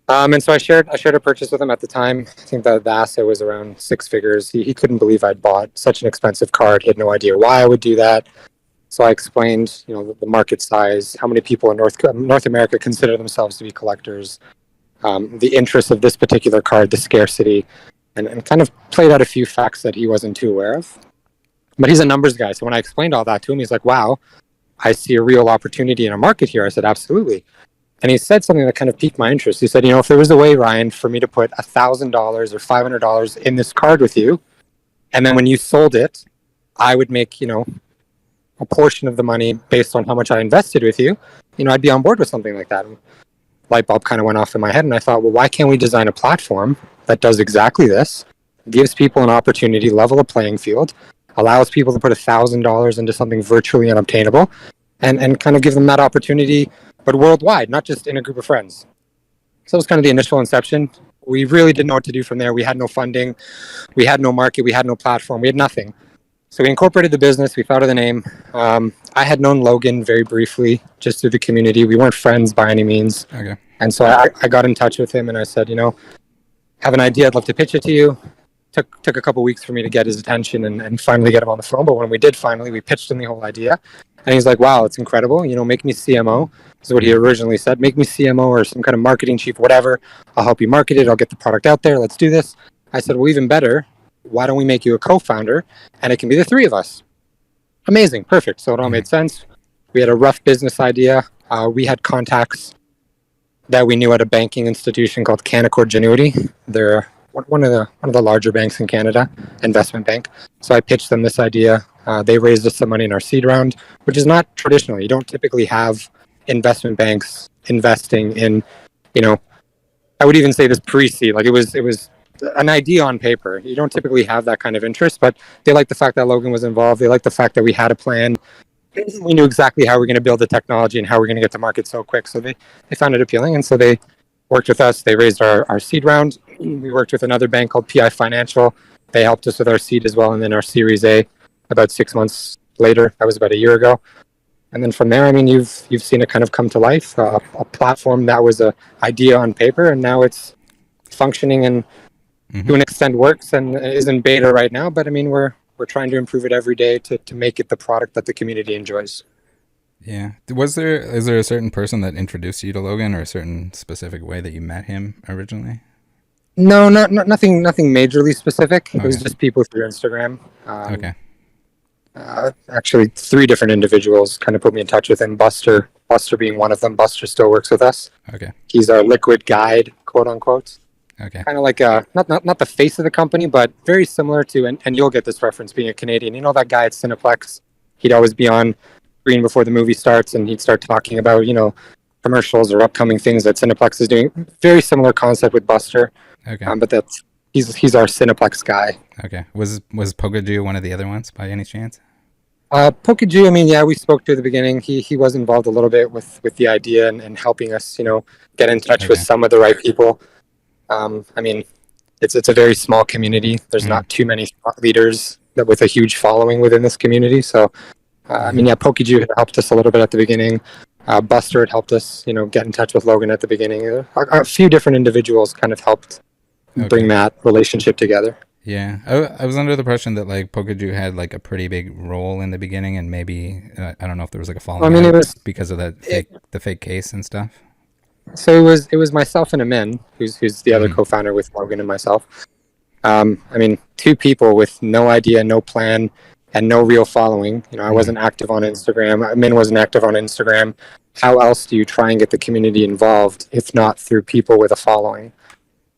And so I shared a purchase with him at the time. I think that the asset was around six figures. He couldn't believe I'd bought such an expensive card. He had no idea why I would do that. So I explained, the market size, how many people in North America consider themselves to be collectors, the interest of this particular card, the scarcity, and kind of played out a few facts that he wasn't too aware of. But he's a numbers guy, so when I explained all that to him, he's like, "Wow, I see a real opportunity in a market here." I said, "Absolutely." And he said something that kind of piqued my interest. He said, "If there was a way, Ryan, for me to put $1,000 or $500 in this card with you, and then when you sold it, I would make a portion of the money based on how much I invested with you, I'd be on board with something like that." And light bulb kind of went off in my head, and I thought, well, why can't we design a platform that does exactly this, gives people an opportunity, level a playing field, allows people to put $1,000 into something virtually unobtainable, and kind of give them that opportunity, but worldwide, not just in a group of friends. So that was kind of the initial inception. We really didn't know what to do from there. We had no funding, we had no market, we had no platform, we had nothing. So we incorporated the business. We thought of the name. I had known Logan very briefly, just through the community. We weren't friends by any means. Okay. And so I got in touch with him and I said, have an idea. I'd love to pitch it to you. Took a couple weeks for me to get his attention and finally get him on the phone. But when we did finally, we pitched him the whole idea. And he's like, wow, it's incredible. Make me CMO. This is what he originally said. Make me CMO or some kind of marketing chief, whatever. I'll help you market it. I'll get the product out there. Let's do this. I said, well, even better. Why don't we make you a co-founder? And it can be the three of us. Amazing. Perfect. So it all made sense. We had a rough business idea. We had contacts that we knew at a banking institution called Canaccord Genuity. They're one of the larger banks in Canada, investment bank. So I pitched them this idea. They raised us some money in our seed round, which is not traditional. You don't typically have investment banks investing in, I would even say this pre-seed. Like it was an idea on paper. You don't typically have that kind of interest, but they liked the fact that Logan was involved. They liked the fact that we had a plan. We knew exactly how we're going to build the technology and how we're going to get to market so quick. So they found it appealing. And so they worked with us. They raised our seed round. We worked with another bank called PI Financial. They helped us with our seed as well. And then our Series A about 6 months later. That was about a year ago. And then from there, I mean, you've seen it kind of come to life. A platform that was an idea on paper, and now it's functioning and to an extent works and is in beta right now. But I mean, we're trying to improve it every day to make it the product that the community enjoys. Yeah. Is there a certain person that introduced you to Logan, or a certain specific way that you met him originally? No, nothing majorly specific. It was Okay. just people through Instagram. Okay. Actually, three different individuals kind of put me in touch with him. Buster being one of them. Buster still works with us. Okay. He's our liquid guide, quote unquote. Okay. Kind of like not the face of the company, but very similar to, and you'll get this reference being a Canadian. You know that guy at Cineplex? He'd always be on screen before the movie starts, and he'd start talking about, commercials or upcoming things that Cineplex is doing. Very similar concept with Buster. Okay. But he's our Cineplex guy. Okay. Was Pokaju one of the other ones by any chance? Pokaju, I mean, yeah, we spoke to at the beginning. He was involved a little bit with the idea and helping us, get in touch with some of the right people. I mean, it's a very small community. There's not too many thought leaders with a huge following within this community. So, I mean, yeah, Pokiju had helped us a little bit at the beginning. Buster had helped us, get in touch with Logan at the beginning. A few different individuals kind of helped bring that relationship together. Yeah, I was under the impression that like Pokaju had like a pretty big role in the beginning, and maybe I don't know if there was like a following. I mean, it was because of the fake case and stuff. So it was myself and Amin, who's the other co-founder with Logan and myself. I mean, two people with no idea, no plan, and no real following. I wasn't active on Instagram. Amin wasn't active on Instagram. How else do you try and get the community involved if not through people with a following?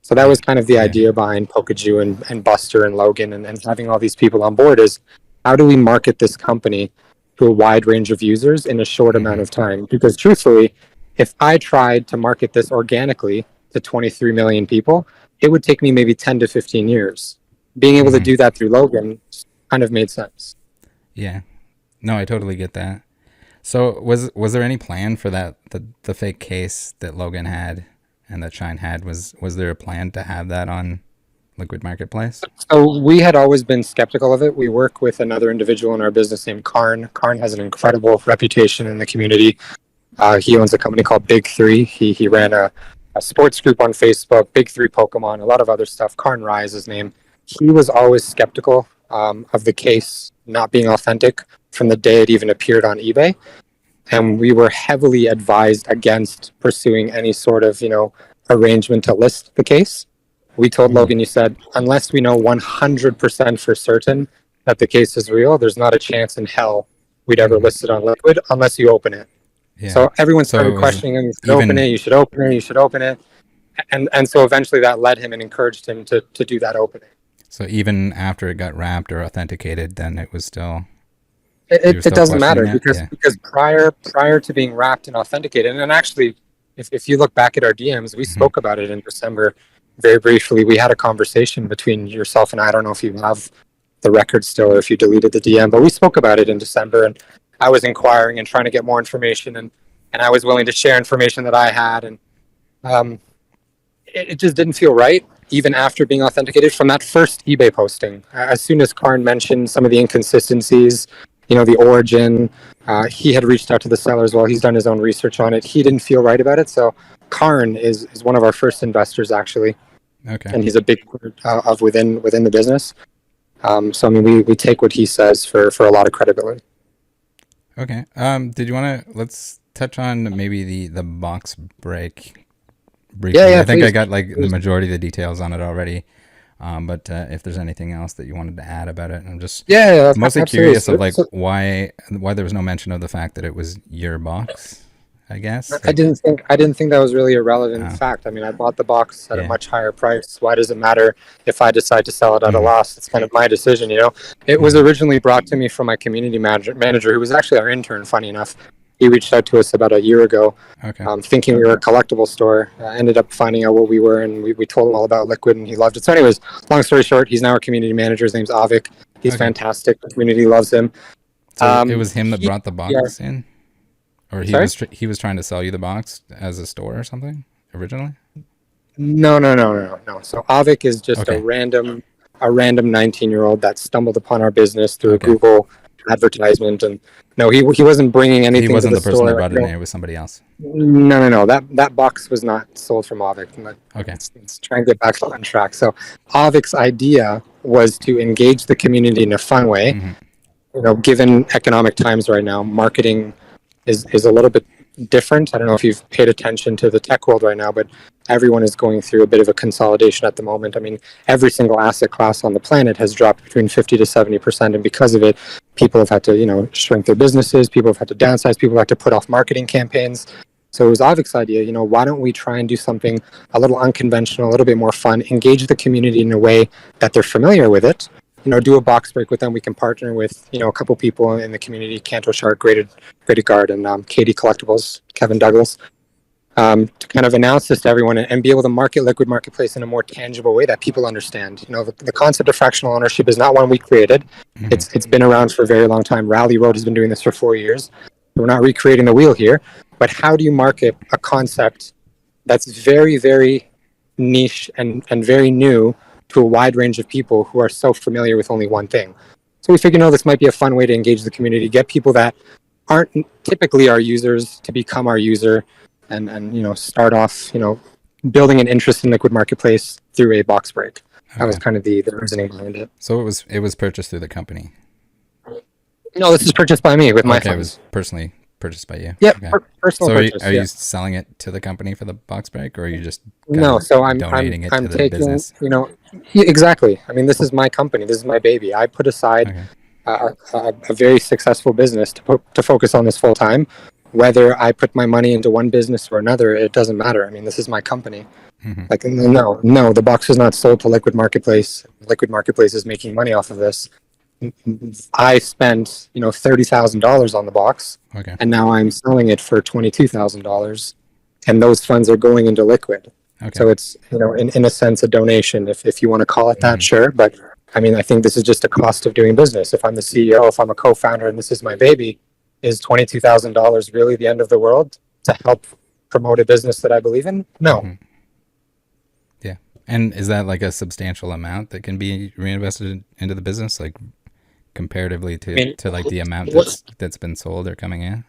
So that was kind of the idea behind Pokaju and Buster and Logan and having all these people on board is how do we market this company to a wide range of users in a short amount of time? Because truthfully, if I tried to market this organically to 23 million people, it would take me maybe 10 to 15 years. Being able to do that through Logan kind of made sense. Yeah. No, I totally get that. So was there any plan for that, the fake case that Logan had and that Shine had? Was there a plan to have that on Liquid Marketplace? So we had always been skeptical of it. We work with another individual in our business named Karn. Karn has an incredible reputation in the community. He owns a company called Big Three. He ran a sports group on Facebook, Big Three Pokemon, a lot of other stuff. Karn Rai is his name. He was always skeptical of the case not being authentic from the day it even appeared on eBay. And we were heavily advised against pursuing any sort of, arrangement to list the case. We told Logan, you said, unless we know 100% for certain that the case is real, there's not a chance in hell we'd ever list it on Liquid unless you open it. Yeah. So everyone started questioning him. You should open it. You should open it. You should open it. And so eventually that led him and encouraged him to do that opening. So even after it got wrapped or authenticated, then it was still... It doesn't matter because prior to being wrapped and authenticated, and actually, if you look back at our DMs, we spoke about it in December very briefly. We had a conversation between yourself and I don't know if you have the record still or if you deleted the DM, but we spoke about it in December, and I was inquiring and trying to get more information, and I was willing to share information that I had, and it just didn't feel right, even after being authenticated from that first eBay posting. As soon as Karn mentioned some of the inconsistencies, the origin, he had reached out to the seller as well. He's done his own research on it. He didn't feel right about it. So Karn is one of our first investors, actually. Okay. And he's a big part of within the business. So, I mean, we take what he says for a lot of credibility. Okay. Did you want to, let's touch on maybe the box break briefly. Yeah, I think please. I got like the majority of the details on it already. But if there's anything else that you wanted to add about it, I'm just mostly curious of like why there was no mention of the fact that it was your box. I guess I didn't think that was really a relevant fact. I mean, I bought the box at a much higher price. Why does it matter if I decide to sell it at a loss? It's kind of my decision, It was originally brought to me from my community manager, who was actually our intern. Funny enough, he reached out to us about a year ago, thinking we were a collectible store. Ended up finding out what we were, and we told him all about Liquid, and he loved it. So anyways, long story short, he's now our community manager. His name's Avik. He's fantastic. The community loves him. So it was him that brought the box in? Or he was trying to sell you the box as a store or something originally? No. So Avik is just a random 19-year-old that stumbled upon our business through a Google advertisement, and no, he wasn't bringing anything. He wasn't to the person that brought it in. It was somebody else. No. That box was not sold from Avik. Let's try and get back on track. So Avik's idea was to engage the community in a fun way. Given economic times right now, marketing is a little bit different. I don't know if you've paid attention to the tech world right now, but everyone is going through a bit of a consolidation at the moment. I mean, every single asset class on the planet has dropped between 50 to 70%. And because of it, people have had to, shrink their businesses. People have had to downsize. People have had to put off marketing campaigns. So it was Avik's idea, why don't we try and do something a little unconventional, a little bit more fun, engage the community in a way that they're familiar with it, do a box break with them. We can partner with, a couple people in the community, Canto Shark, Graded Guard, and Katie Collectibles, Kevin Douglas, to kind of announce this to everyone and be able to market Liquid Marketplace in a more tangible way that people understand. The concept of fractional ownership is not one we created. Mm-hmm. It's been around for a very long time. Rally Road has been doing this for 4 years. We're not recreating the wheel here. But how do you market a concept that's very, very niche and very new to a wide range of people who are so familiar with only one thing? So we figured, this might be a fun way to engage the community, get people that aren't typically our users to become our user, and start off, building an interest in Liquid Marketplace through a box break. Okay. That was kind of the reasoning behind it. So it was purchased through the company? No, this is purchased by me with my funds. Okay, it was personally purchased by you. Yeah, okay. Personal purchase. So are you selling it to the company for the box break, or are you just donating it to the business? Exactly. I mean, this is my company. This is my baby. I put aside a very successful business to focus on this full time. Whether I put my money into one business or another, it doesn't matter. I mean, this is my company. Mm-hmm. Like, no, the box is not sold to Liquid Marketplace. Liquid Marketplace is making money off of this. I spent $30,000 on the box, and now I'm selling it for $22,000, and those funds are going into Liquid. Okay. So it's in a sense a donation, if you want to call it that, sure. But I mean, I think this is just a cost of doing business. If I'm the CEO, if I'm a co-founder, and this is my baby, is $22,000 really the end of the world to help promote a business that I believe in? No. Mm-hmm. Yeah, and is that like a substantial amount that can be reinvested into the business, like comparatively to like the amount that's been sold or coming in?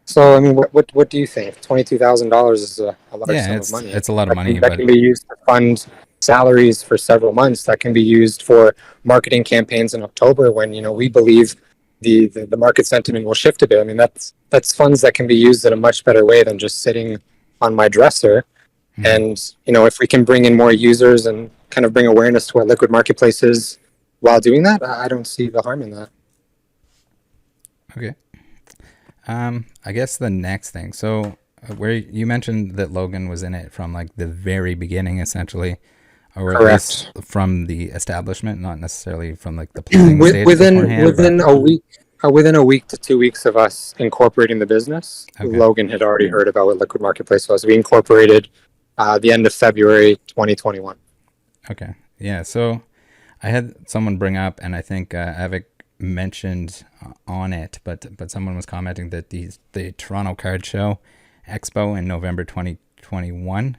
So I mean, what do you think? $22,000 is a large sum of money. It's a lot of money. That can be used to fund salaries for several months. That can be used for marketing campaigns in October when we believe the market sentiment will shift a bit. I mean, that's funds that can be used in a much better way than just sitting on my dresser. Mm-hmm. And if we can bring in more users and kind of bring awareness to what Liquid Marketplace is while doing that, I don't see the harm in that. Okay. I guess the next thing. So where you mentioned that Logan was in it from like the very beginning, essentially, or at least from the establishment, not necessarily from like the planning stage within a week to 2 weeks of us incorporating the business, Logan had already heard about what Liquid Marketplace was. We incorporated the end of February 2021. Okay. Yeah. So I had someone bring up, and I think Avik mentioned on it, but someone was commenting that the Toronto Card Show Expo in November 2021,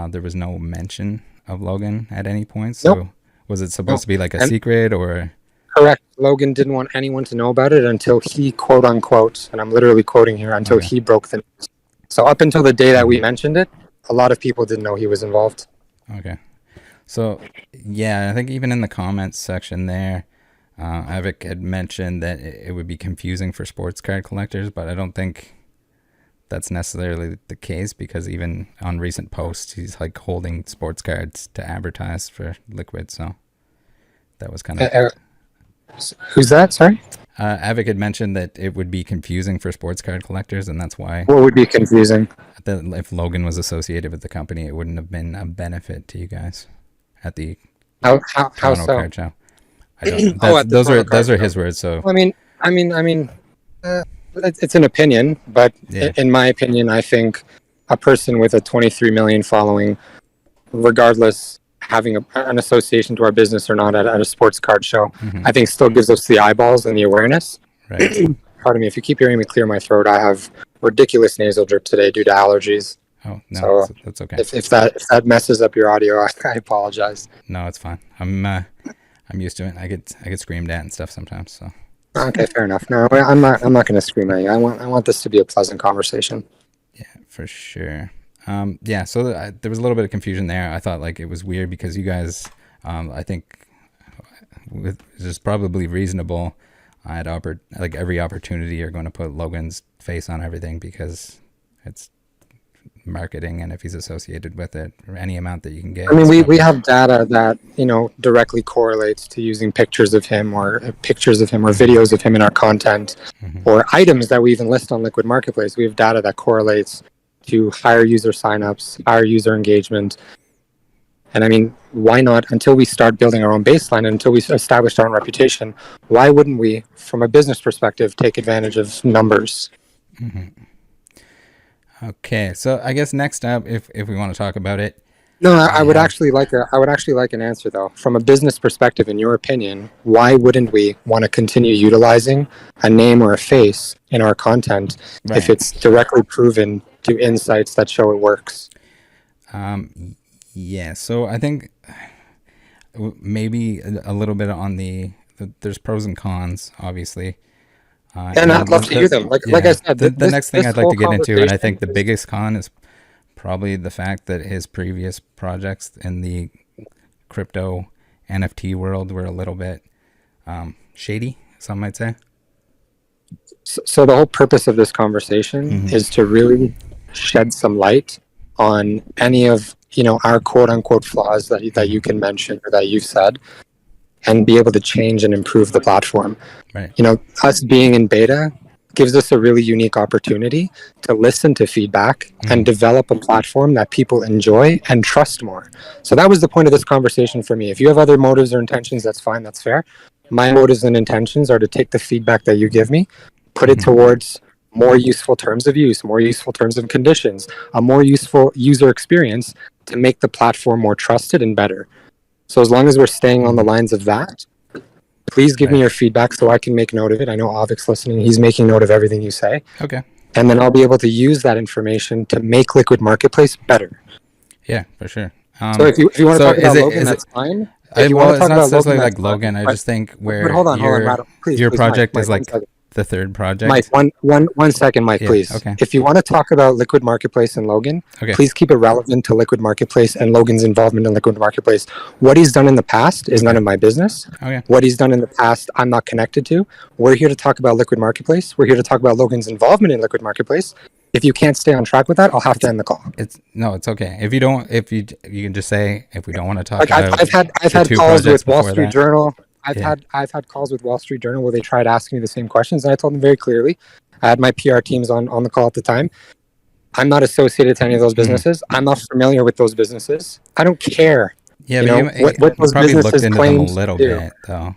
there was no mention of Logan at any point. So nope. Was it supposed to be like a secret or? Correct. Logan didn't want anyone to know about it until he, quote unquote, and I'm literally quoting here, until he broke the news. So up until the day that we mentioned it, a lot of people didn't know he was involved. Okay. So, yeah, I think even in the comments section there, Avik had mentioned that it would be confusing for sports card collectors, but I don't think that's necessarily the case, because even on recent posts, he's like holding sports cards to advertise for Liquid. So that was kind of... who's that? Sorry? Avik had mentioned that it would be confusing for sports card collectors, and that's why... What would be confusing? That if Logan was associated with the company, it wouldn't have been a benefit to you guys at the how Toronto so? Card Show. I don't, those are his words. So I mean, it's an opinion, but in my opinion, I think a person with a 23 million following, regardless having an association to our business or not at a sports card show, I think still gives us the eyeballs and the awareness. Right. Pardon me, if you keep hearing me clear my throat, I have ridiculous nasal drip today due to allergies. Oh, no, so that's okay. If that messes up your audio, I apologize. No, it's fine. I'm used to it. I get screamed at and stuff sometimes. So. Okay, fair enough. No, I'm not going to scream at you. I want this to be a pleasant conversation. Yeah, for sure. So there was a little bit of confusion there. I thought like it was weird because you guys, I think, which is probably reasonable, like every opportunity you're going to put Logan's face on everything because it's marketing, and if he's associated with it, or any amount that you can get. I mean, we have data that, you know, directly correlates to using pictures of him or videos of him in our content, or items that we even list on Liquid Marketplace. We have data that correlates to higher user signups, higher user engagement. And I mean, why not, until we start building our own baseline and until we establish our own reputation, why wouldn't we, from a business perspective, take advantage of numbers? Okay, so I guess next up, if we want to talk about it. No, I would actually like an answer though. From a business perspective, in your opinion, why wouldn't we want to continue utilizing a name or a face in our content if it's directly proven to insights that show it works? Yeah, so I think maybe a little bit on there's pros and cons, obviously. And I'd love to hear them. Like I said, the next thing I'd like to get into, and I think the biggest con is probably the fact that his previous projects in the crypto NFT world were a little bit shady, some might say. So the whole purpose of this conversation is to really shed some light on any of, you know, our quote unquote flaws that you can mention or that you've said, and be able to change and improve the platform. Right. You know, us being in beta gives us a really unique opportunity to listen to feedback and develop a platform that people enjoy and trust more. So that was the point of this conversation for me. If you have other motives or intentions, that's fine, that's fair. My motives and intentions are to take the feedback that you give me, put it towards more useful terms of use, more useful terms and conditions, a more useful user experience to make the platform more trusted and better. So as long as we're staying on the lines of that, please give me your feedback so I can make note of it. I know Avic's listening. He's making note of everything you say. Okay. And then I'll be able to use that information to make Liquid Marketplace better. Yeah, for sure. So if you want to talk about Logan, that's fine. It's not necessarily like Logan. I just think where hold on, Rattle. Your project Mike, is like the third project. Mike, one second, Mike, please. Okay. If you want to talk about Liquid Marketplace and Logan, please keep it relevant to Liquid Marketplace and Logan's involvement in Liquid Marketplace. What he's done in the past is none of my business. Okay. What he's done in the past, I'm not connected to. We're here to talk about Liquid Marketplace. We're here to talk about Logan's involvement in Liquid Marketplace. If you can't stay on track with that, I'll have to end the call. It's okay. If you can just say if we don't want to talk. Like about I've had calls with Wall Street Journal. I've had calls with Wall Street Journal where they tried asking me the same questions, and I told them very clearly. I had my PR teams on the call at the time. I'm not associated to any of those businesses. I'm not familiar with those businesses. I don't care. Yeah, but what those probably looked businesses into them claim a little bit, though.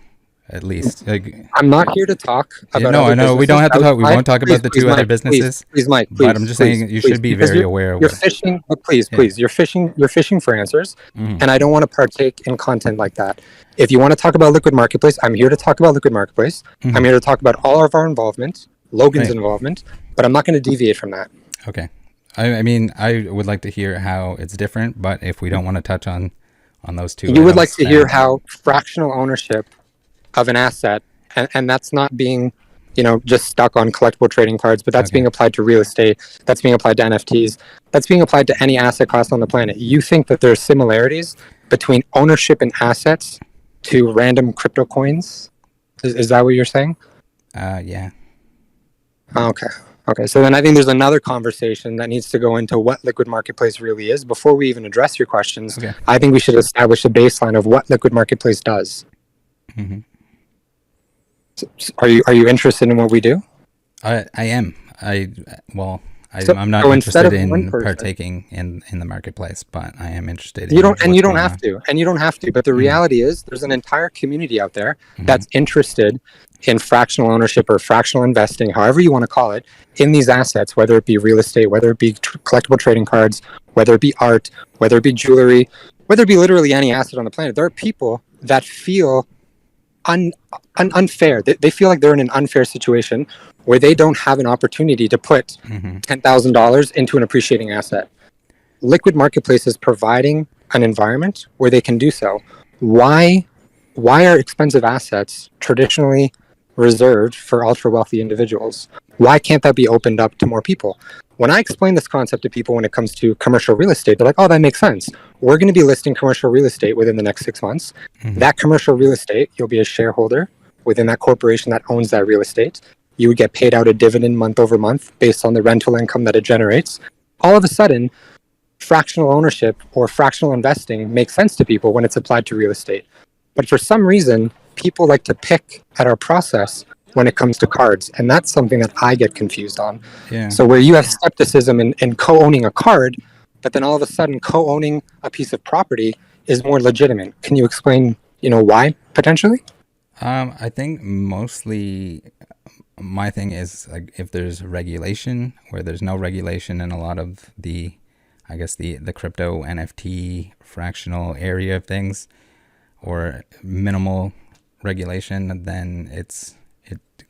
At least. I'm not here to talk about. No, I know we don't have to talk. We won't talk about the two other businesses. Please, Mike. But I'm just saying you should be very aware of. You're fishing. Please. You're fishing for answers, and I don't want to partake in content like that. If you want to talk about Liquid Marketplace, I'm here to talk about Liquid Marketplace. I'm here to talk about all of our involvement, Logan's involvement, but I'm not going to deviate from that. Okay. I mean, I would like to hear how it's different, but if we don't want to touch on those two, you would like to hear how fractional ownership of an asset, and that's not being, just stuck on collectible trading cards, but that's being applied to real estate, that's being applied to NFTs, that's being applied to any asset class on the planet. You think that there's similarities between ownership and assets to random crypto coins? Is that what you're saying? Yeah. Okay. So then I think there's another conversation that needs to go into what Liquid Marketplace really is. Before we even address your questions, I think we should establish a baseline of what Liquid Marketplace does. Mm-hmm. So are you interested in what we do? I am. I'm not interested in partaking in the marketplace, but I am interested. You don't have to. But the reality is, there's an entire community out there that's interested in fractional ownership or fractional investing, however you want to call it, in these assets, whether it be real estate, whether it be collectible trading cards, whether it be art, whether it be jewelry, whether it be literally any asset on the planet. There are people that feel unfair. They feel like they're in an unfair situation where they don't have an opportunity to put $10,000 into an appreciating asset. Liquid Marketplace is providing an environment where they can do so. Why are expensive assets traditionally reserved for ultra wealthy individuals? Why can't that be opened up to more people? When I explain this concept to people when it comes to commercial real estate, they're like, oh, that makes sense. We're going to be listing commercial real estate within the next 6 months. That commercial real estate, you'll be a shareholder within that corporation that owns that real estate. You would get paid out a dividend month over month based on the rental income that it generates. All of a sudden, fractional ownership or fractional investing makes sense to people when it's applied to real estate. But for some reason, people like to pick at our process when it comes to cards. And that's something that I get confused on. Yeah. So where you have skepticism in co-owning a card, but then all of a sudden co-owning a piece of property is more legitimate. Can you explain, why potentially? I think mostly my thing is like if there's regulation, where there's no regulation in a lot of the, I guess the crypto NFT fractional area of things, or minimal regulation, then it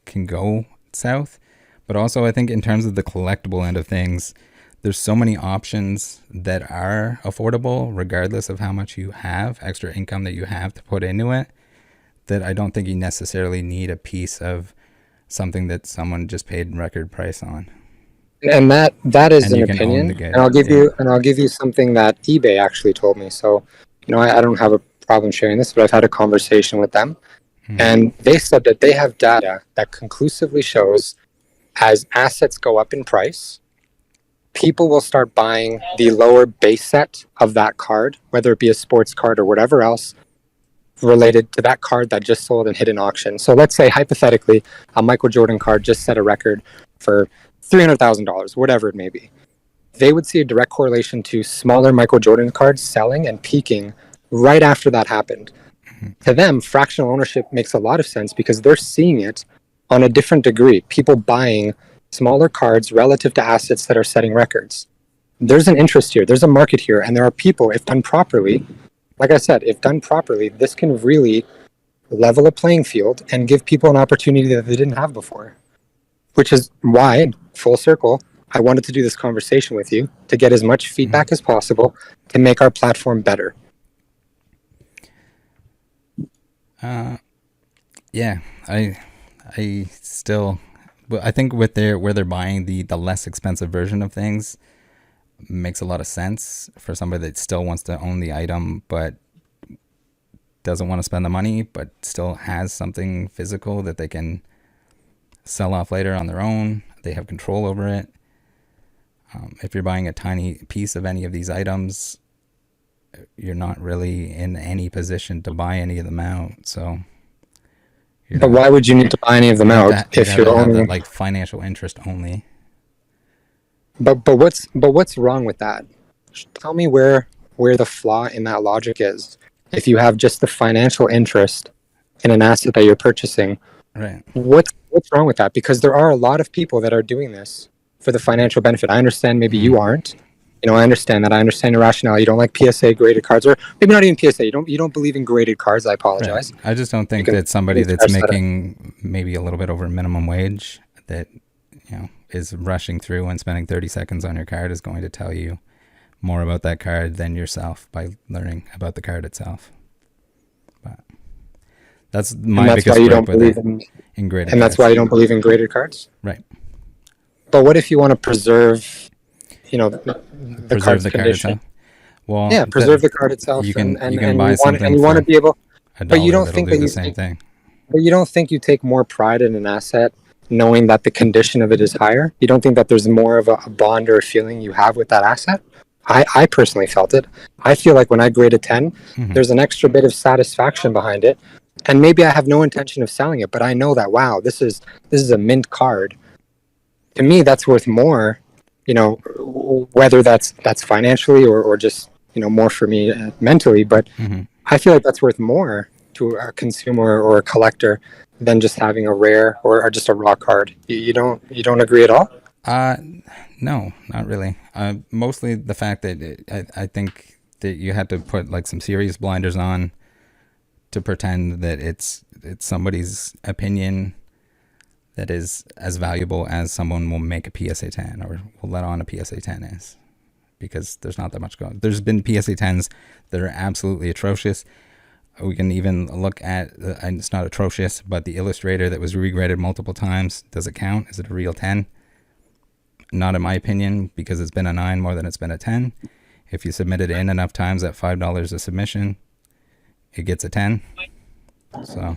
can go south. But also I think in terms of the collectible end of things, there's so many options that are affordable regardless of how much you have, extra income that you have to put into it, that I don't think you necessarily need a piece of something that someone just paid record price on. And that is And an you can own opinion. the good. And I'll give you something that eBay actually told me. So, I don't have a problem sharing this, but I've had a conversation with them. And they said that they have data that conclusively shows as assets go up in price, people will start buying the lower base set of that card, whether it be a sports card or whatever else related to that card that just sold and hit an auction. So let's say hypothetically, a Michael Jordan card just set a record for $300,000, whatever it may be. They would see a direct correlation to smaller Michael Jordan cards selling and peaking right after that happened. To them, fractional ownership makes a lot of sense because they're seeing it on a different degree. People buying smaller cards relative to assets that are setting records. There's an interest here. There's a market here. And there are people, if done properly, like I said, if done properly, this can really level a playing field and give people an opportunity that they didn't have before. Which is why, full circle, I wanted to do this conversation with you to get as much feedback as possible to make our platform better. Yeah, I still, but I think with where they're buying the less expensive version of things makes a lot of sense for somebody that still wants to own the item but doesn't want to spend the money, but still has something physical that they can sell off later on their own. They have control over it. If you're buying a tiny piece of any of these items, you're not really in any position to buy any of them out. So, but why would you need to buy any of them out if you're owning like financial interest only? But what's wrong with that? Tell me where the flaw in that logic is. If you have just the financial interest in an asset that you're purchasing, right? What's wrong with that? Because there are a lot of people that are doing this for the financial benefit. I understand maybe you aren't. I understand that. I understand your rationale. You don't like PSA graded cards, or maybe not even PSA. You don't believe in graded cards. I apologize. Right. I just don't think that somebody that's making maybe a little bit over minimum wage that is rushing through and spending 30 seconds on your card is going to tell you more about that card than yourself by learning about the card itself. But that's my biggest gripe with it. In graded and that's cards. Why you don't believe in graded cards? Right. But what if you want to preserve the card's the condition? Card itself? Well, yeah, preserve the card itself. You can and buy something and you want to be able, but you don't think that the same thing. But you don't think you take more pride in an asset knowing that the condition of it is higher? You don't think that there's more of a bond or a feeling you have with that asset? I personally felt it. I feel like when I grade a 10, there's an extra bit of satisfaction behind it. And maybe I have no intention of selling it, but I know that, wow, this is a mint card. To me, that's worth more, whether that's financially or just, more for me mentally. But I feel like that's worth more to a consumer or a collector than just having a rare or just a raw card. You don't agree at all? No, not really. Mostly the fact that I think that you had to put like some serious blinders on to pretend that it's somebody's opinion that is as valuable as someone will make a PSA 10 or will let on a PSA 10 is, because there's not that much going. There's been PSA 10s that are absolutely atrocious. We can even look at, and it's not atrocious, but the Illustrator that was regraded multiple times. Does it count? Is it a real 10? Not in my opinion, because it's been a 9 more than it's been a 10. If you submit it in enough times at $5 a submission, it gets a 10. So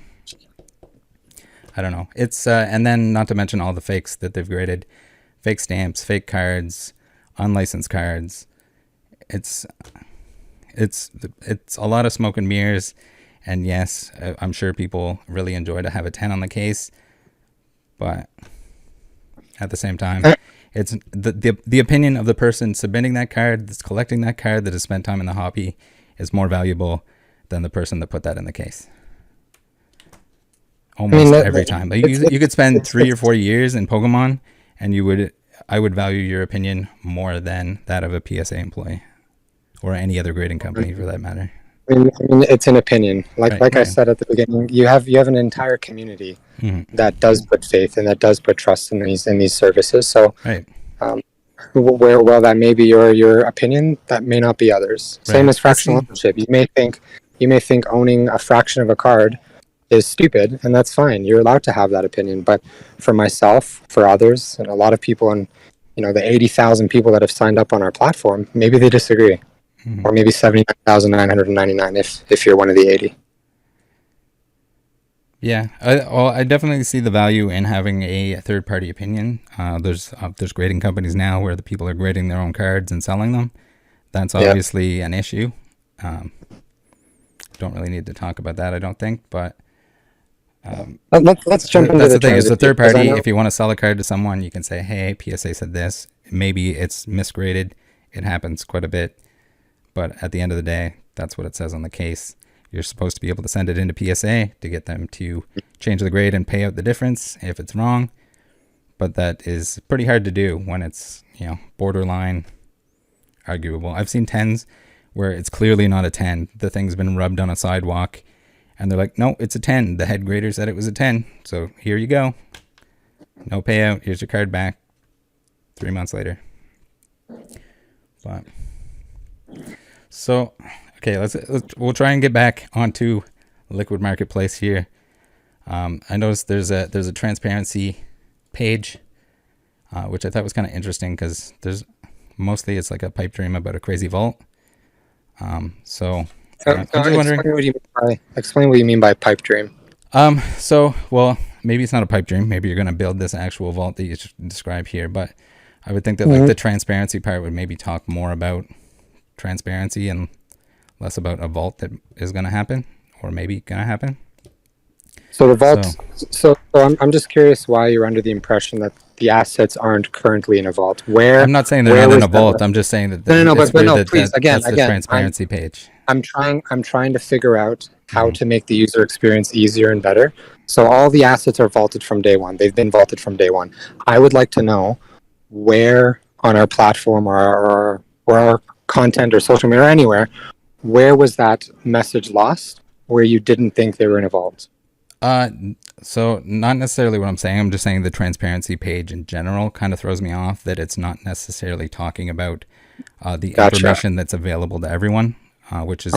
I don't know. It's and then not to mention all the fakes that they've graded, fake stamps, fake cards, unlicensed cards. It's it's a lot of smoke and mirrors. And yes, I'm sure people really enjoy to have a 10 on the case, but at the same time, it's the opinion of the person submitting that card, that's collecting that card, that has spent time in the hobby, is more valuable than the person that put that in the case. Almost every time. Like you could spend 3 or 4 years in Pokemon, and I would value your opinion more than that of a PSA employee or any other grading company for that matter. I mean, it's an opinion. Like I said at the beginning, you have an entire community that does put faith and that does put trust in these services. So, while that may be your opinion, that may not be others. Right. Same as fractional ownership. You may think owning a fraction of a card is stupid, and that's fine. You're allowed to have that opinion. But for myself, for others, and a lot of people, and the 80,000 people that have signed up on our platform, maybe they disagree. Or maybe 79,999 if you're one of the 80. Yeah, I definitely see the value in having a third-party opinion. There's grading companies now where the people are grading their own cards and selling them. That's obviously an issue. Don't really need to talk about that, I don't think. But let's jump into that's the thing. It's a third party. If you want to sell a card to someone, you can say, "Hey, PSA said this. Maybe it's misgraded. It happens quite a bit." But at the end of the day, that's what it says on the case. You're supposed to be able to send it into PSA to get them to change the grade and pay out the difference if it's wrong. But that is pretty hard to do when it's, borderline arguable. I've seen 10s where it's clearly not a 10. The thing's been rubbed on a sidewalk and they're like, no, it's a 10. The head grader said it was a 10. So here you go. No payout. Here's your card back 3 months later. But... So, okay, we'll try and get back onto Liquid Marketplace here. I noticed there's a transparency page, which I thought was kind of interesting because it's like a pipe dream about a crazy vault. I'm just wondering. Explain what you mean by pipe dream. Well, maybe it's not a pipe dream. Maybe you're going to build this actual vault that you describe here, but I would think that like the transparency part would maybe talk more about transparency and less about a vault that is going to happen or maybe going to happen. So the vault. So I'm just curious why you're under the impression that the assets aren't currently in a vault. Where I'm not saying they're not in a vault. I'm just saying that. Please, again, the transparency page. I'm trying to figure out how to make the user experience easier and better. So all the assets are vaulted from day one. They've been vaulted from day one. I would like to know where on our platform or our content or social media or anywhere, where was that message lost where you didn't think they were in a vault? So not necessarily what I'm saying. I'm just saying the transparency page in general kind of throws me off that it's not necessarily talking about the information that's available to everyone, which is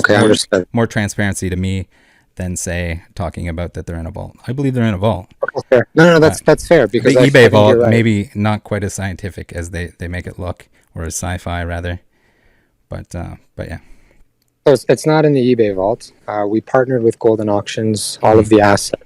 more transparency to me than say talking about that they're in a vault. I believe they're in a vault. Okay, fair. No, that's fair because the eBay vault maybe not quite as scientific as they make it look, or as sci-fi rather. But yeah. So it's not in the eBay vault. We partnered with Golden Auctions. All of the assets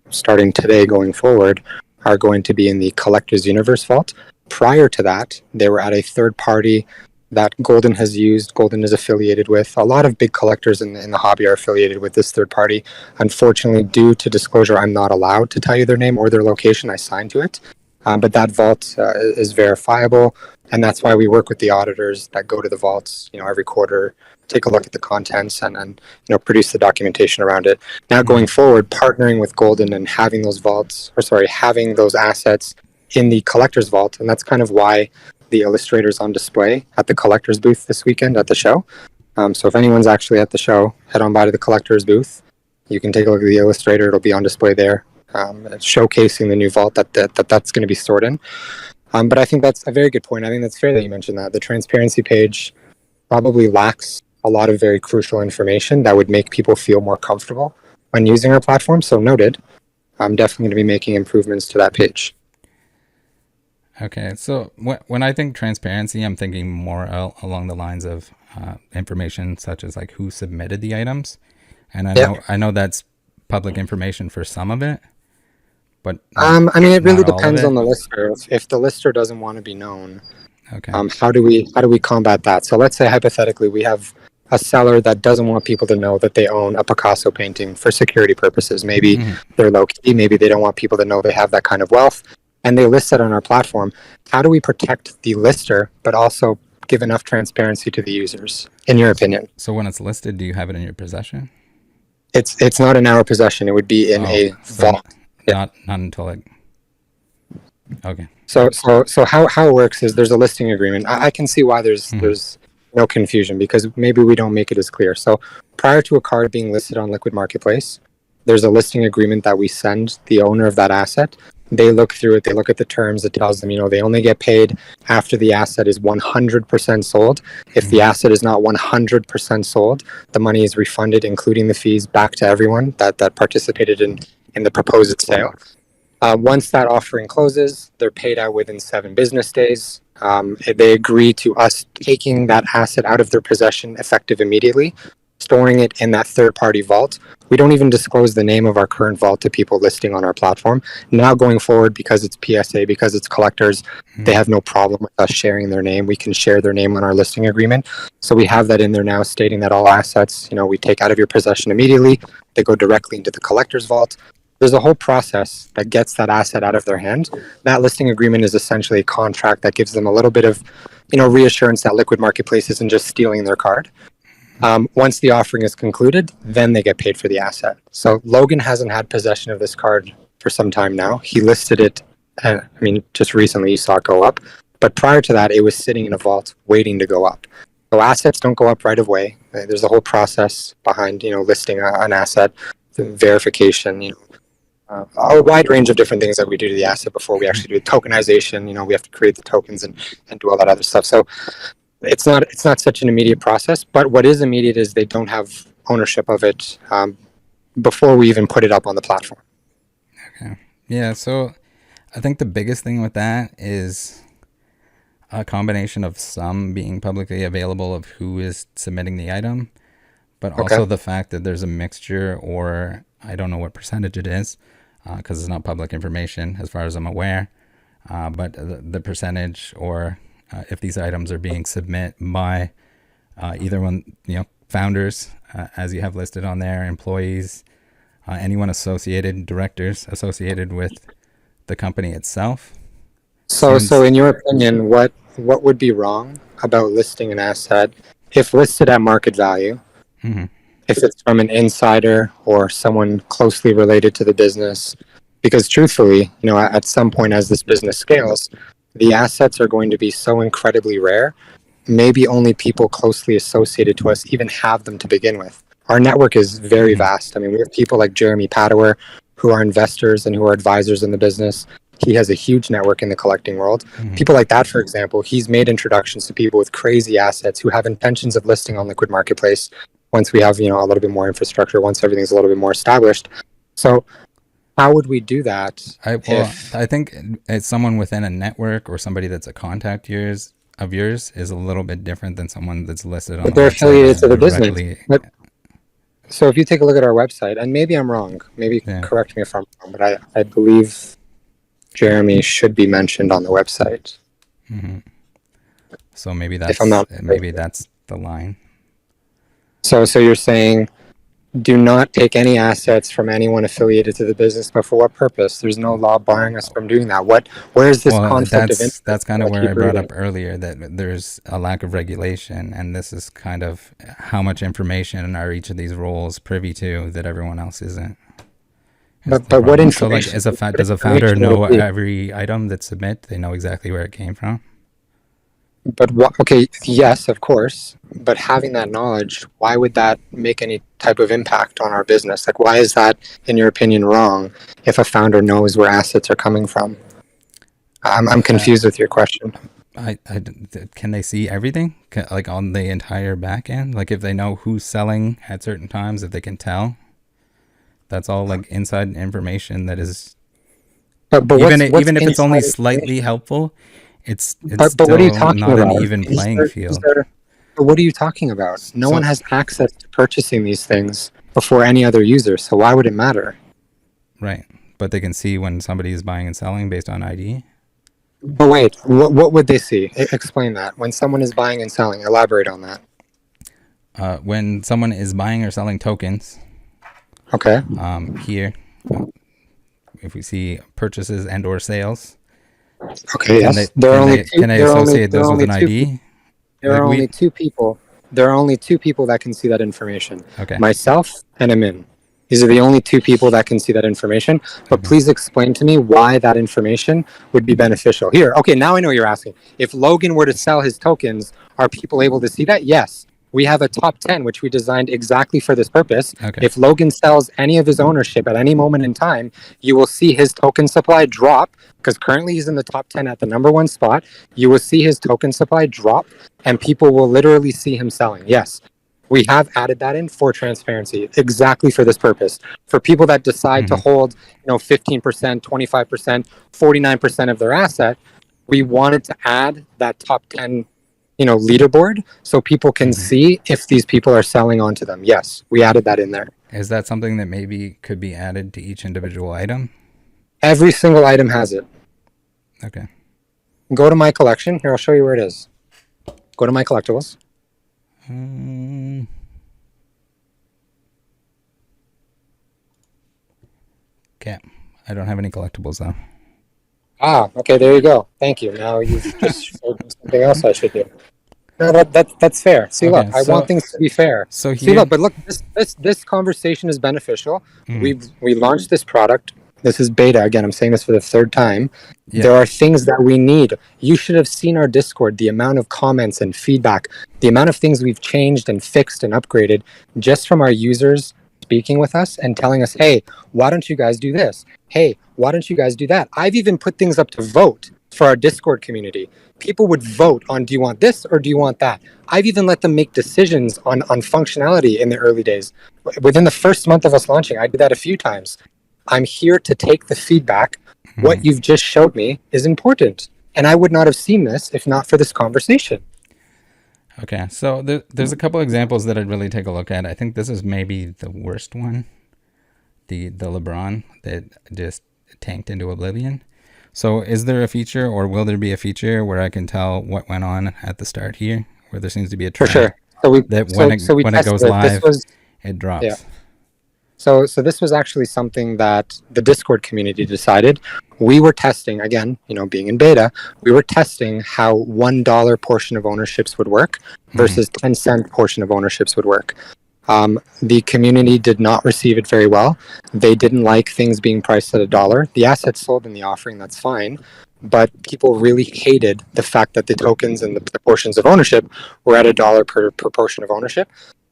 starting today going forward are going to be in the Collector's Universe vault. Prior to that, they were at a third party that Golden has used. Golden is affiliated with. A lot of big collectors in the hobby are affiliated with this third party. Unfortunately, due to disclosure, I'm not allowed to tell you their name or their location. I signed to it. But that vault is verifiable. And that's why we work with the auditors that go to the vaults, every quarter, take a look at the contents and produce the documentation around it. Now going forward, partnering with Golden and having those assets in the collector's vault. And that's kind of why the illustrator's on display at the collector's booth this weekend at the show. So if anyone's actually at the show, head on by to the collector's booth. You can take a look at the illustrator. It'll be on display there, showcasing the new vault that's going to be stored in. But I think that's a very good point. I think that's fair that you mentioned that. The transparency page probably lacks a lot of very crucial information that would make people feel more comfortable when using our platform. So noted. I'm definitely going to be making improvements to that page. Okay, so when I think transparency, I'm thinking more along the lines of information such as like who submitted the items. And I know that's public information for some of it. but I mean, it really not all of depends it? on the lister. If the lister doesn't want to be known, Okay. how do we combat that? So let's say hypothetically we have a seller that doesn't want people to know that they own a Picasso painting for security purposes. Maybe Mhm. they're low key. Maybe they don't want people to know they have that kind of wealth, and they list it on our platform. How do we protect the lister, but also give enough transparency to the users? In your opinion, So when it's listed, do you have it in your possession? it's not in our possession. It would be in Oh, a so vault. Yeah. not until it. Okay. So how it works is there's a listing agreement. I can see why Mhm. there's no confusion because maybe we don't make it as clear. So prior to a card being listed on Liquid Marketplace, there's a listing agreement that we send the owner of that asset. They look through it. They look at the terms. It tells them, they only get paid after the asset is 100% sold. If the Mhm. asset is not 100% sold, the money is refunded, including the fees, back to everyone that participated in the proposed sale. Once that offering closes, they're paid out within 7 business days. They agree to us taking that asset out of their possession effective immediately, storing it in that third party vault. We don't even disclose the name of our current vault to people listing on our platform. Now, going forward, because it's PSA, because it's collectors, they Mhm. have no problem with us sharing their name. We can share their name on our listing agreement. So we have that in there now, stating that all assets, we take out of your possession immediately. They go directly into the collector's vault. There's a whole process that gets that asset out of their hand. That listing agreement is essentially a contract that gives them a little bit of, reassurance that Liquid Marketplace isn't just stealing their card. Once the offering is concluded, then they get paid for the asset. So Logan hasn't had possession of this card for some time now. He listed it, just recently you saw it go up. But prior to that, it was sitting in a vault waiting to go up. So assets don't go up right away. There's a whole process behind, listing an asset, the verification, a wide range of different things that we do to the asset before we actually do tokenization. We have to create the tokens and do all that other stuff. So it's not such an immediate process. But what is immediate is they don't have ownership of it before we even put it up on the platform. Okay. Yeah. So I think the biggest thing with that is a combination of some being publicly available of who is submitting the item, but Okay. also the fact that there's a mixture, or I don't know what percentage it is, because it's not public information as far as I'm aware. But the percentage, or if these items are being submit by either one, founders, as you have listed on there, employees, anyone associated, directors associated with the company itself. So Seems. in your opinion, what would be wrong about listing an asset if listed at market value? Mhm. If it's from an insider or someone closely related to the business. Because truthfully, at some point as this business scales, the assets are going to be so incredibly rare. Maybe only people closely associated to us even have them to begin with. Our network is very Mhm. vast. I mean, we have people like Jeremy Padower who are investors and who are advisors in the business. He has a huge network in the collecting world. Mhm. People like that, for example, he's made introductions to people with crazy assets who have intentions of listing on Liquid Marketplace once we have, a little bit more infrastructure, once everything's a little bit more established. So how would we do that if I think it's someone within a network or somebody that's a contact yours is a little bit different than someone that's listed on the they're website affiliated as to the business? directly. But so if you take a look at our website, and maybe I'm wrong, maybe Yeah. correct me if I'm wrong, but I believe Jeremy should be mentioned on the website. Hmm. So maybe If I'm not mistaken. that's the line. So you're saying do not take any assets from anyone affiliated to the business, but for what purpose? There's no law barring us from doing that. Where is this Well, conflict of interest that's kind that of I where I keep brought up reading? earlier that there's a lack of regulation, and this is kind of how much information are each of these roles privy to that everyone else isn't. Is But the what problem. So, like, information? does a What founder information would know it be? every item that submit? They know exactly where it came from. But what? Okay, yes, of course. But having that knowledge, why would that make any type of impact on our business? Like, why is that, in your opinion, wrong? If a founder knows where assets are coming from, I'm Uh, confused with your question. can they see everything? Like on the entire back end? Like if they know who's selling at certain times, if they can tell, that's all like inside information that is But what's even if it's only inside slightly information? helpful, it's But what are you still talking not an about? even playing field. But what are you talking about? No one So has access to purchasing these things before any other user. So why would it matter? right, but they can see when somebody is buying and selling based on ID. But wait, what would they see? Explain that. When someone is buying and selling, elaborate on that. When someone is buying or selling tokens, Okay. here, if we see purchases and or sales, Okay. Yes. can they associate those with an ID? There are only two people. There are only two people that can see that information. Okay. Myself and Amin. These are the only two people that can see that information. But please explain to me why that information would be beneficial. Here, okay, now I know you're asking. If Logan were to sell his tokens, are people able to see that? Yes. We have a top 10, which we designed exactly for this purpose. Okay. If Logan sells any of his ownership at any moment in time, you will see his token supply drop, because currently he's in the top 10 at the number 1 spot. You will see his token supply drop, and people will literally see him selling. Yes. We have added that in for transparency, exactly for this purpose. For people that decide to hold, 15%, 25%, 49% of their asset, we wanted to add that top 10, leaderboard so people can see if these people are selling onto them. Yes, we added that in there. Is that something that maybe could be added to each individual item? Every single item has it. Okay. Go to my collection. Here, I'll show you where it is. Go to my collectibles. Okay. I don't have any collectibles though. Okay, there you go. Thank you. Now you've just showed me something else I should do. No, that's fair. See, Okay, look, I want things to be fair. So See, look, but look, this conversation is beneficial. We launched this product. This is beta. Again, I'm saying this for the third time. Yeah. There are things that we need. You should have seen our Discord, the amount of comments and feedback, the amount of things we've changed and fixed and upgraded just from our users speaking with us and telling us, hey, why don't you guys do this? Hey, why don't you guys do that? I've even put things up to vote for our Discord community. People would vote on, do you want this or do you want that? I've even let them make decisions on functionality in the early days. Within the first month of us launching, I did that a few times. I'm here to take the feedback. What you've just showed me is important. And I would not have seen this if not for this conversation. Okay, so there's a couple examples that I'd really take a look at. I think this is maybe the worst one. The LeBron that just tanked into oblivion. So is there a feature, or will there be a feature where I can tell what went on at the start here, where there seems to be a trend? For sure. So when it goes live, it drops. Yeah. So this was actually something that the Discord community decided. We were testing, again, being in beta, we were testing how $1 portion of ownerships would work versus 10-cent portion of ownerships would work. The community did not receive it very well. They didn't like things being priced at $1. The assets sold in the offering, that's fine. But people really hated the fact that the tokens and the portions of ownership were at $1 per portion of ownership.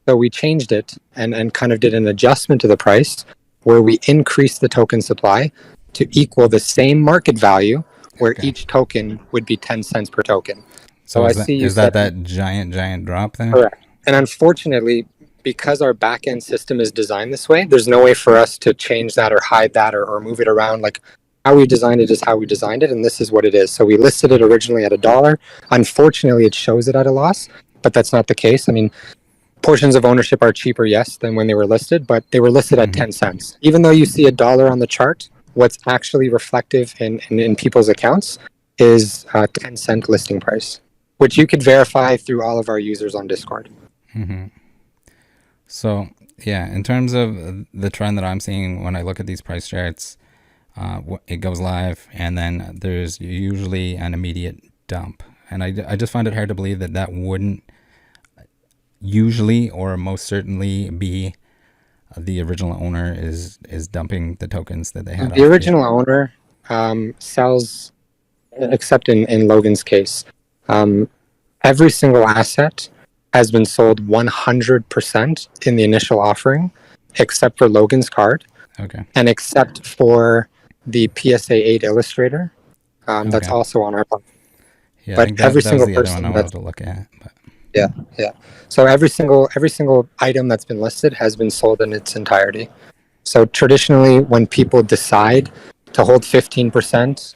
So we changed it and kind of did an adjustment to the price where we increased the token supply to equal the same market value where each token would be 10 cents per token. So is that giant drop then? Correct. And unfortunately, because our back-end system is designed this way, there's no way for us to change that or hide that or move it around. Like, how we designed it is how we designed it, and this is what it is. So we listed it originally at $1. Unfortunately, it shows it at a loss, but that's not the case. I mean, portions of ownership are cheaper, yes, than when they were listed, but they were listed at 10 cents. Even though you see $1 on the chart, what's actually reflective in people's accounts is a 10-cent listing price, which you could verify through all of our users on Discord. So, yeah, in terms of the trend that I'm seeing when I look at these price charts, it goes live, and then there's usually an immediate dump. And I just find it hard to believe that wouldn't usually or most certainly be the original owner is dumping the tokens that they had. The original owner sells, except in Logan's case, every single asset has been sold 100% in the initial offering, except for Logan's card. Okay. And except for the PSA 8 Illustrator, that's also on our platform. Yeah, but every single person I wanted to look at. But. Yeah. So every single item that's been listed has been sold in its entirety. So traditionally, when people decide to hold 15%,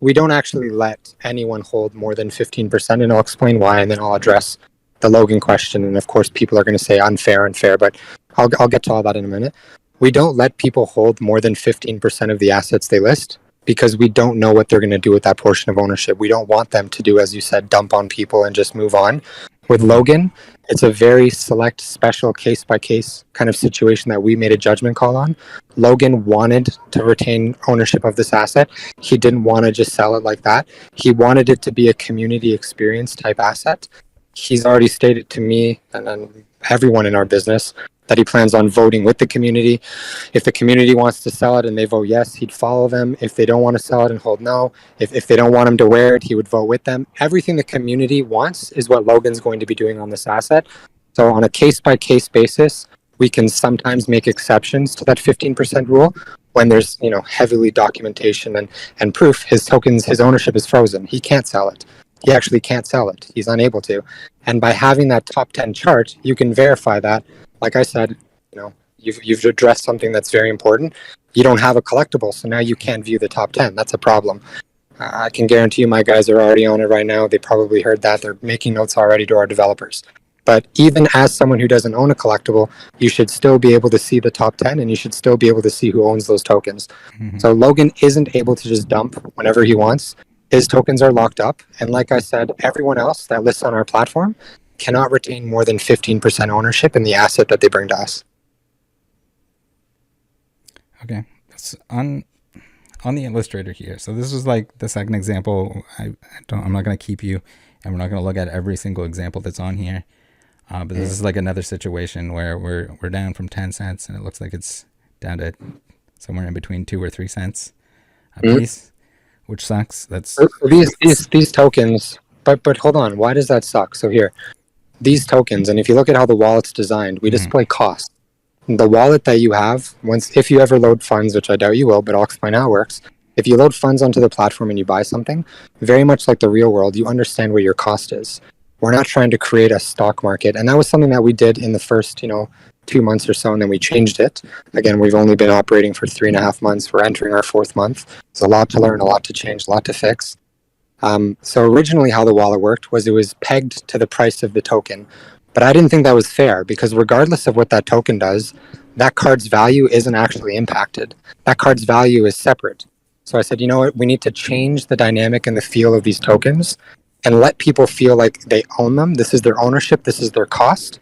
we don't actually let anyone hold more than 15%, and I'll explain why, and then I'll address the Logan question. And of course, people are going to say unfair, but I'll get to all that in a minute. we don't let people hold more than 15% of the assets they list because we don't know what they're going to do with that portion of ownership. We don't want them to do, as you said, dump on people and just move on. With Logan, it's a very select, special case-by-case kind of situation that we made a judgment call on. Logan wanted to retain ownership of this asset. He didn't want to just sell it like that. He wanted it to be a community experience type asset. He's already stated to me and everyone in our business that he plans on voting with the community. If the community wants to sell it and they vote yes, he'd follow them. If they don't want to sell it and hold no, if they don't want him to wear it, he would vote with them. Everything the community wants is what Logan's going to be doing on this asset. So on a case-by-case basis, we can sometimes make exceptions to that 15% rule when there's, heavily documentation and proof. His ownership is frozen. He can't sell it. He actually can't sell it. He's unable to. And by having that top 10 chart, you can verify that. Like I said, you've addressed something that's very important. You don't have a collectible, so now you can't view the top 10. That's a problem. I can guarantee you my guys are already on it right now. They probably heard that. They're making notes already to our developers. But even as someone who doesn't own a collectible, you should still be able to see the top 10 and you should still be able to see who owns those tokens. Mm-hmm. So Logan isn't able to just dump whenever he wants. His tokens are locked up. And like I said, everyone else that lists on our platform cannot retain more than 15% ownership in the asset that they bring to us. Okay. So on the illustrator here. So this was like the second example. I'm not going to keep you, and we're not going to look at every single example that's on here. But this is like another situation where we're down from 10 cents and it looks like it's down to somewhere in between 2 or 3 cents a piece, which sucks. That's these tokens. But hold on, why does that suck? So here, these tokens, and if you look at how the wallet's designed, we display cost. The wallet that you have, if you ever load funds, which I doubt you will, but I'll explain how it works. If you load funds onto the platform and you buy something, very much like the real world, you understand where your cost is. We're not trying to create a stock market. And that was something that we did in the first, 2 months or so, and then we changed it. Again, we've only been operating for 3.5 months. We're entering our 4th month. There's a lot to learn, a lot to change, a lot to fix. So originally how the wallet worked was it was pegged to the price of the token. But I didn't think that was fair because regardless of what that token does, that card's value isn't actually impacted. That card's value is separate. So I said, you know what, we need to change the dynamic and the feel of these tokens and let people feel like they own them. This is their ownership. This is their cost.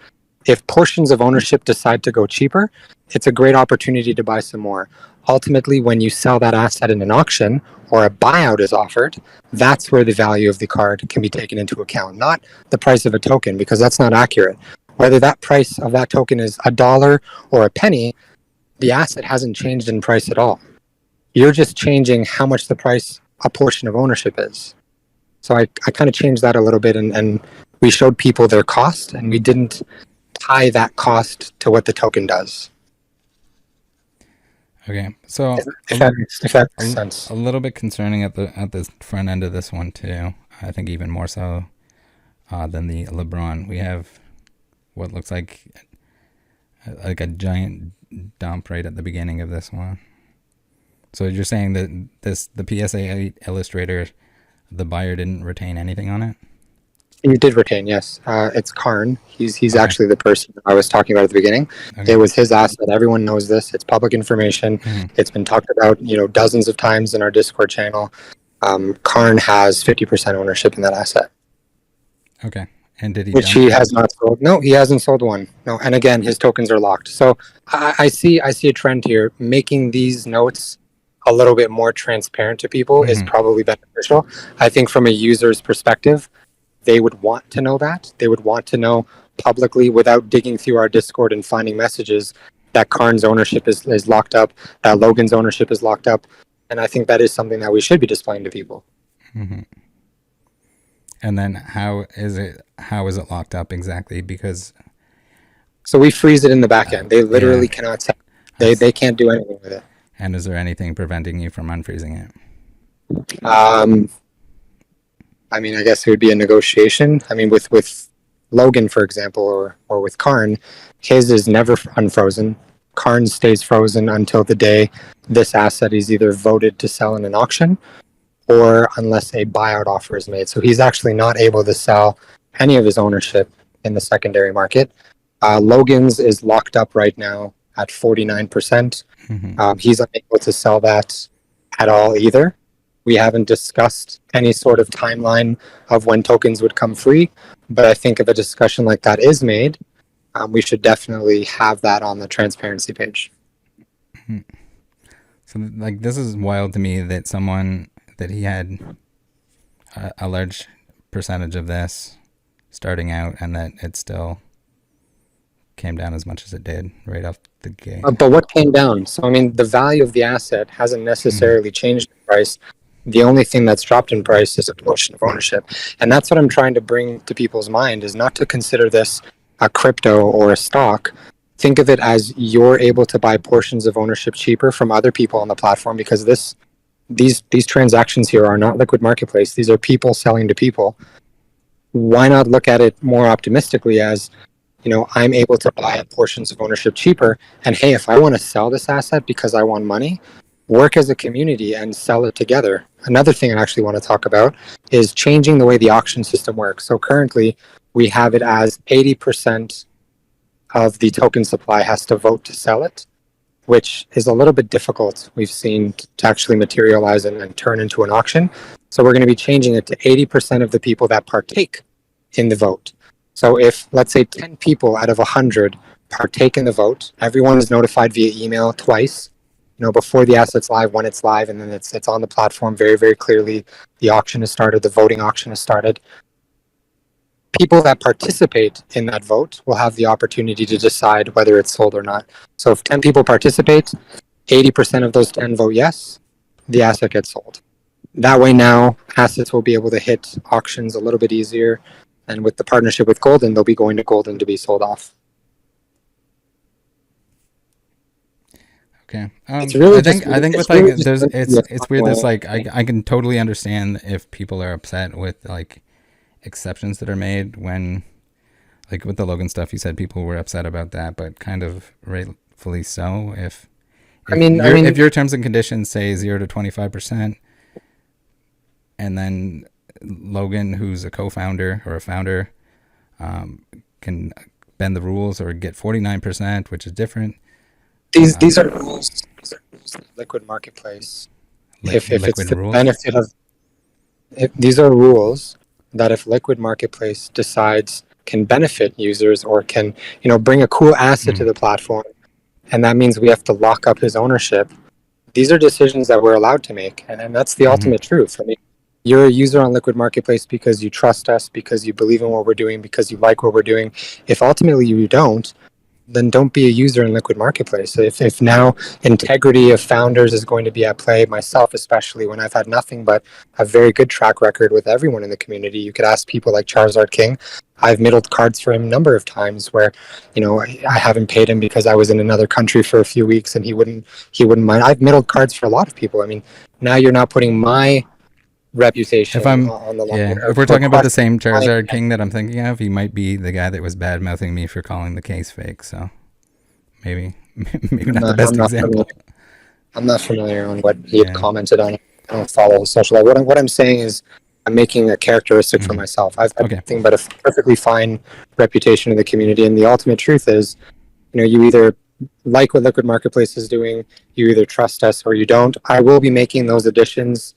If portions of ownership decide to go cheaper, it's a great opportunity to buy some more. Ultimately, when you sell that asset in an auction or a buyout is offered, that's where the value of the card can be taken into account, not the price of a token, because that's not accurate. Whether that price of that token is $1 or a penny, the asset hasn't changed in price at all. You're just changing how much the price, a portion of ownership is. So I kind of changed that a little bit, and we showed people their cost, and we didn't tie that cost to what the token does. Okay, so if that makes sense. A little bit concerning at the front end of this one too. I think even more so than the LeBron. We have what looks like a giant dump right at the beginning of this one. So you're saying that the PSA 8 illustrator, the buyer didn't retain anything on it? He did retain, yes. It's Karn. He's okay. Actually the person I was talking about at the beginning. Okay. It was his asset. Everyone knows this. It's public information. Mm-hmm. It's been talked about, dozens of times in our Discord channel. Karn has 50% ownership in that asset. Okay. And did he? Which he has not sold. No, he hasn't sold one. No. And again, his tokens are locked. So I see a trend here. Making these notes a little bit more transparent to people is probably beneficial. I think from a user's perspective, they would want to know that. They would want to know publicly without digging through our Discord and finding messages that Karn's ownership is locked up, that Logan's ownership is locked up. And I think that is something that we should be displaying to people. Mm-hmm. And then how is it locked up exactly? Because so we freeze it in the back end. They literally cannot sell. They can't do anything with it. And is there anything preventing you from unfreezing it? I mean, I guess it would be a negotiation. I mean, with Logan, for example, or with Karn, his is never unfrozen. Karn stays frozen until the day this asset is either voted to sell in an auction or unless a buyout offer is made. So he's actually not able to sell any of his ownership in the secondary market. Logan's is locked up right now at 49%. Mm-hmm. He's unable to sell that at all either. We haven't discussed any sort of timeline of when tokens would come free, but I think if a discussion like that is made, we should definitely have that on the transparency page. So, like, this is wild to me that he had a large percentage of this starting out, and that it still came down as much as it did right off the gate. But what came down? So, I mean, the value of the asset hasn't necessarily changed in price. The only thing that's dropped in price is a portion of ownership. And that's what I'm trying to bring to people's mind, is not to consider this a crypto or a stock. Think of it as you're able to buy portions of ownership cheaper from other people on the platform, because these transactions here are not liquid marketplace. These are people selling to people. Why not look at it more optimistically as, I'm able to buy portions of ownership cheaper, and hey, if I want to sell this asset because I want money, work as a community and sell it together. Another thing I actually want to talk about is changing the way the auction system works. So currently we have it as 80% of the token supply has to vote to sell it, which is a little bit difficult, we've seen, to actually materialize and turn into an auction. So we're going to be changing it to 80% of the people that partake in the vote. So if, let's say, 10 people out of 100 partake in the vote, everyone is notified via email twice, before the asset's live, when it's live, and then it's on the platform very, very clearly. The auction has started, the voting auction has started. People that participate in that vote will have the opportunity to decide whether it's sold or not. So if 10 people participate, 80% of those 10 vote yes, the asset gets sold. That way now, assets will be able to hit auctions a little bit easier. And with the partnership with Golden, they'll be going to Golden to be sold off. Okay. It's really I think with like it's weird. This like I can totally understand if people are upset with like exceptions that are made when, like with the Logan stuff, you said people were upset about that, but kind of rightfully so. If your terms and conditions say 0 to 25%, and then Logan, who's a co-founder or a founder, can bend the rules or get 49%, which is different. These are rules. These are rules in liquid marketplace. If it's the benefit of, these are rules that if liquid marketplace decides can benefit users or can bring a cool asset to the platform, and that means we have to lock up his ownership. These are decisions that we're allowed to make, and that's the ultimate truth. I mean, you're a user on liquid marketplace because you trust us, because you believe in what we're doing, because you like what we're doing. If ultimately you don't, then don't be a user in liquid marketplace. If now integrity of founders is going to be at play, myself especially, when I've had nothing but a very good track record with everyone in the community. You could ask people like Charizard King. I've middled cards for him a number of times where I haven't paid him because I was in another country for a few weeks and he wouldn't mind. I've middled cards for a lot of people. I mean, now you're not putting my reputation on the line. If we're talking about the same Charizard King that I'm thinking of, he might be the guy that was bad mouthing me for calling the case fake. So maybe not the best example. I'm not familiar on what he had commented on. I don't follow his social life. What I'm saying is I'm making a characteristic for myself. I've had nothing but a perfectly fine reputation in the community, and the ultimate truth is, you either like what Liquid Marketplace is doing, you either trust us or you don't. I will be making those additions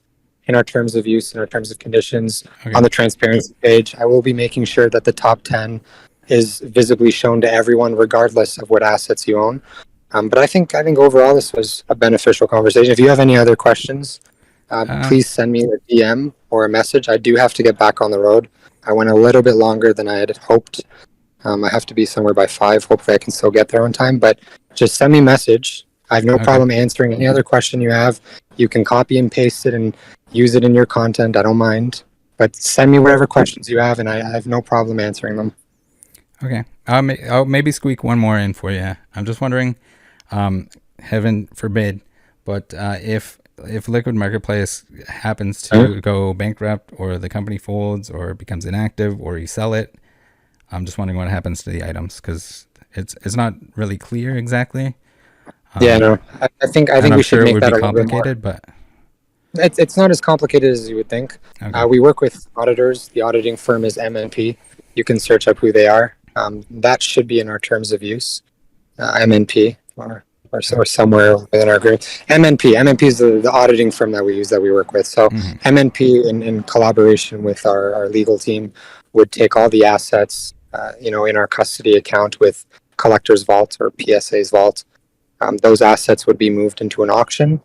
in our terms of use and our terms of conditions on the transparency page. I will be making sure that the top 10 is visibly shown to everyone, regardless of what assets you own. But I think overall this was a beneficial conversation. If you have any other questions, please send me a DM or a message. I do have to get back on the road. I went a little bit longer than I had hoped. I have to be somewhere by 5. Hopefully I can still get there on time, but just send me a message. I have no problem answering any other question you have. You can copy and paste it and use it in your content. I don't mind. But send me whatever questions you have, and I have no problem answering them. Okay. I'll maybe squeak one more in for you. I'm just wondering, heaven forbid, but if Liquid Marketplace happens to go bankrupt or the company folds or becomes inactive or you sell it, I'm just wondering what happens to the items, because it's not really clear exactly. No. I think we should make that a little bit more. But it's not as complicated as you would think. Okay. We work with auditors. The auditing firm is MNP. You can search up who they are. That should be in our terms of use. MNP. or somewhere within our group. MNP is the auditing firm that we use, that we work with. So MNP, in collaboration with our legal team, would take all the assets, in our custody account with Collector's Vault or PSA's Vault. Those assets would be moved into an auction.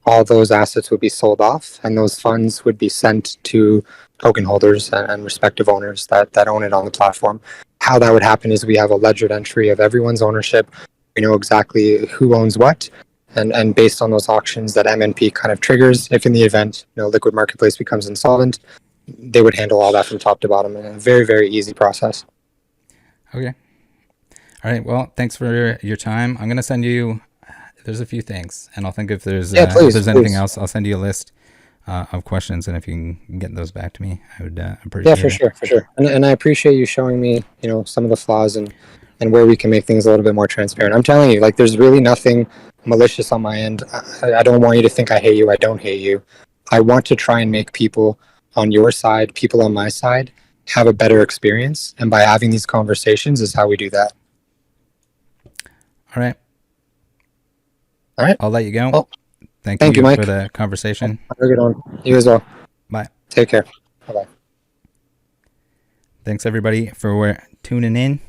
All those assets would be sold off, and those funds would be sent to token holders and respective owners that own it on the platform. How that would happen is we have a ledger entry of everyone's ownership. We know exactly who owns what, and based on those auctions that MNP kind of triggers, if in the event Liquid Marketplace becomes insolvent, they would handle all that from top to bottom in a very, very easy process. Okay. All right. Well, thanks for your time. I'm going to send you, there's a few things, and I'll think if there's anything else, I'll send you a list of questions, and if you can get those back to me, I would appreciate it. Yeah, for sure. And I appreciate you showing me, some of the flaws and where we can make things a little bit more transparent. I'm telling you, like, there's really nothing malicious on my end. I don't want you to think I hate you. I don't hate you. I want to try and make people on your side, people on my side, have a better experience. And by having these conversations is how we do that. All right. I'll let you go. Well, thank you, Mike, for the conversation. Have a good one. You as well. Bye. Take care. Bye-bye. Thanks, everybody, for tuning in.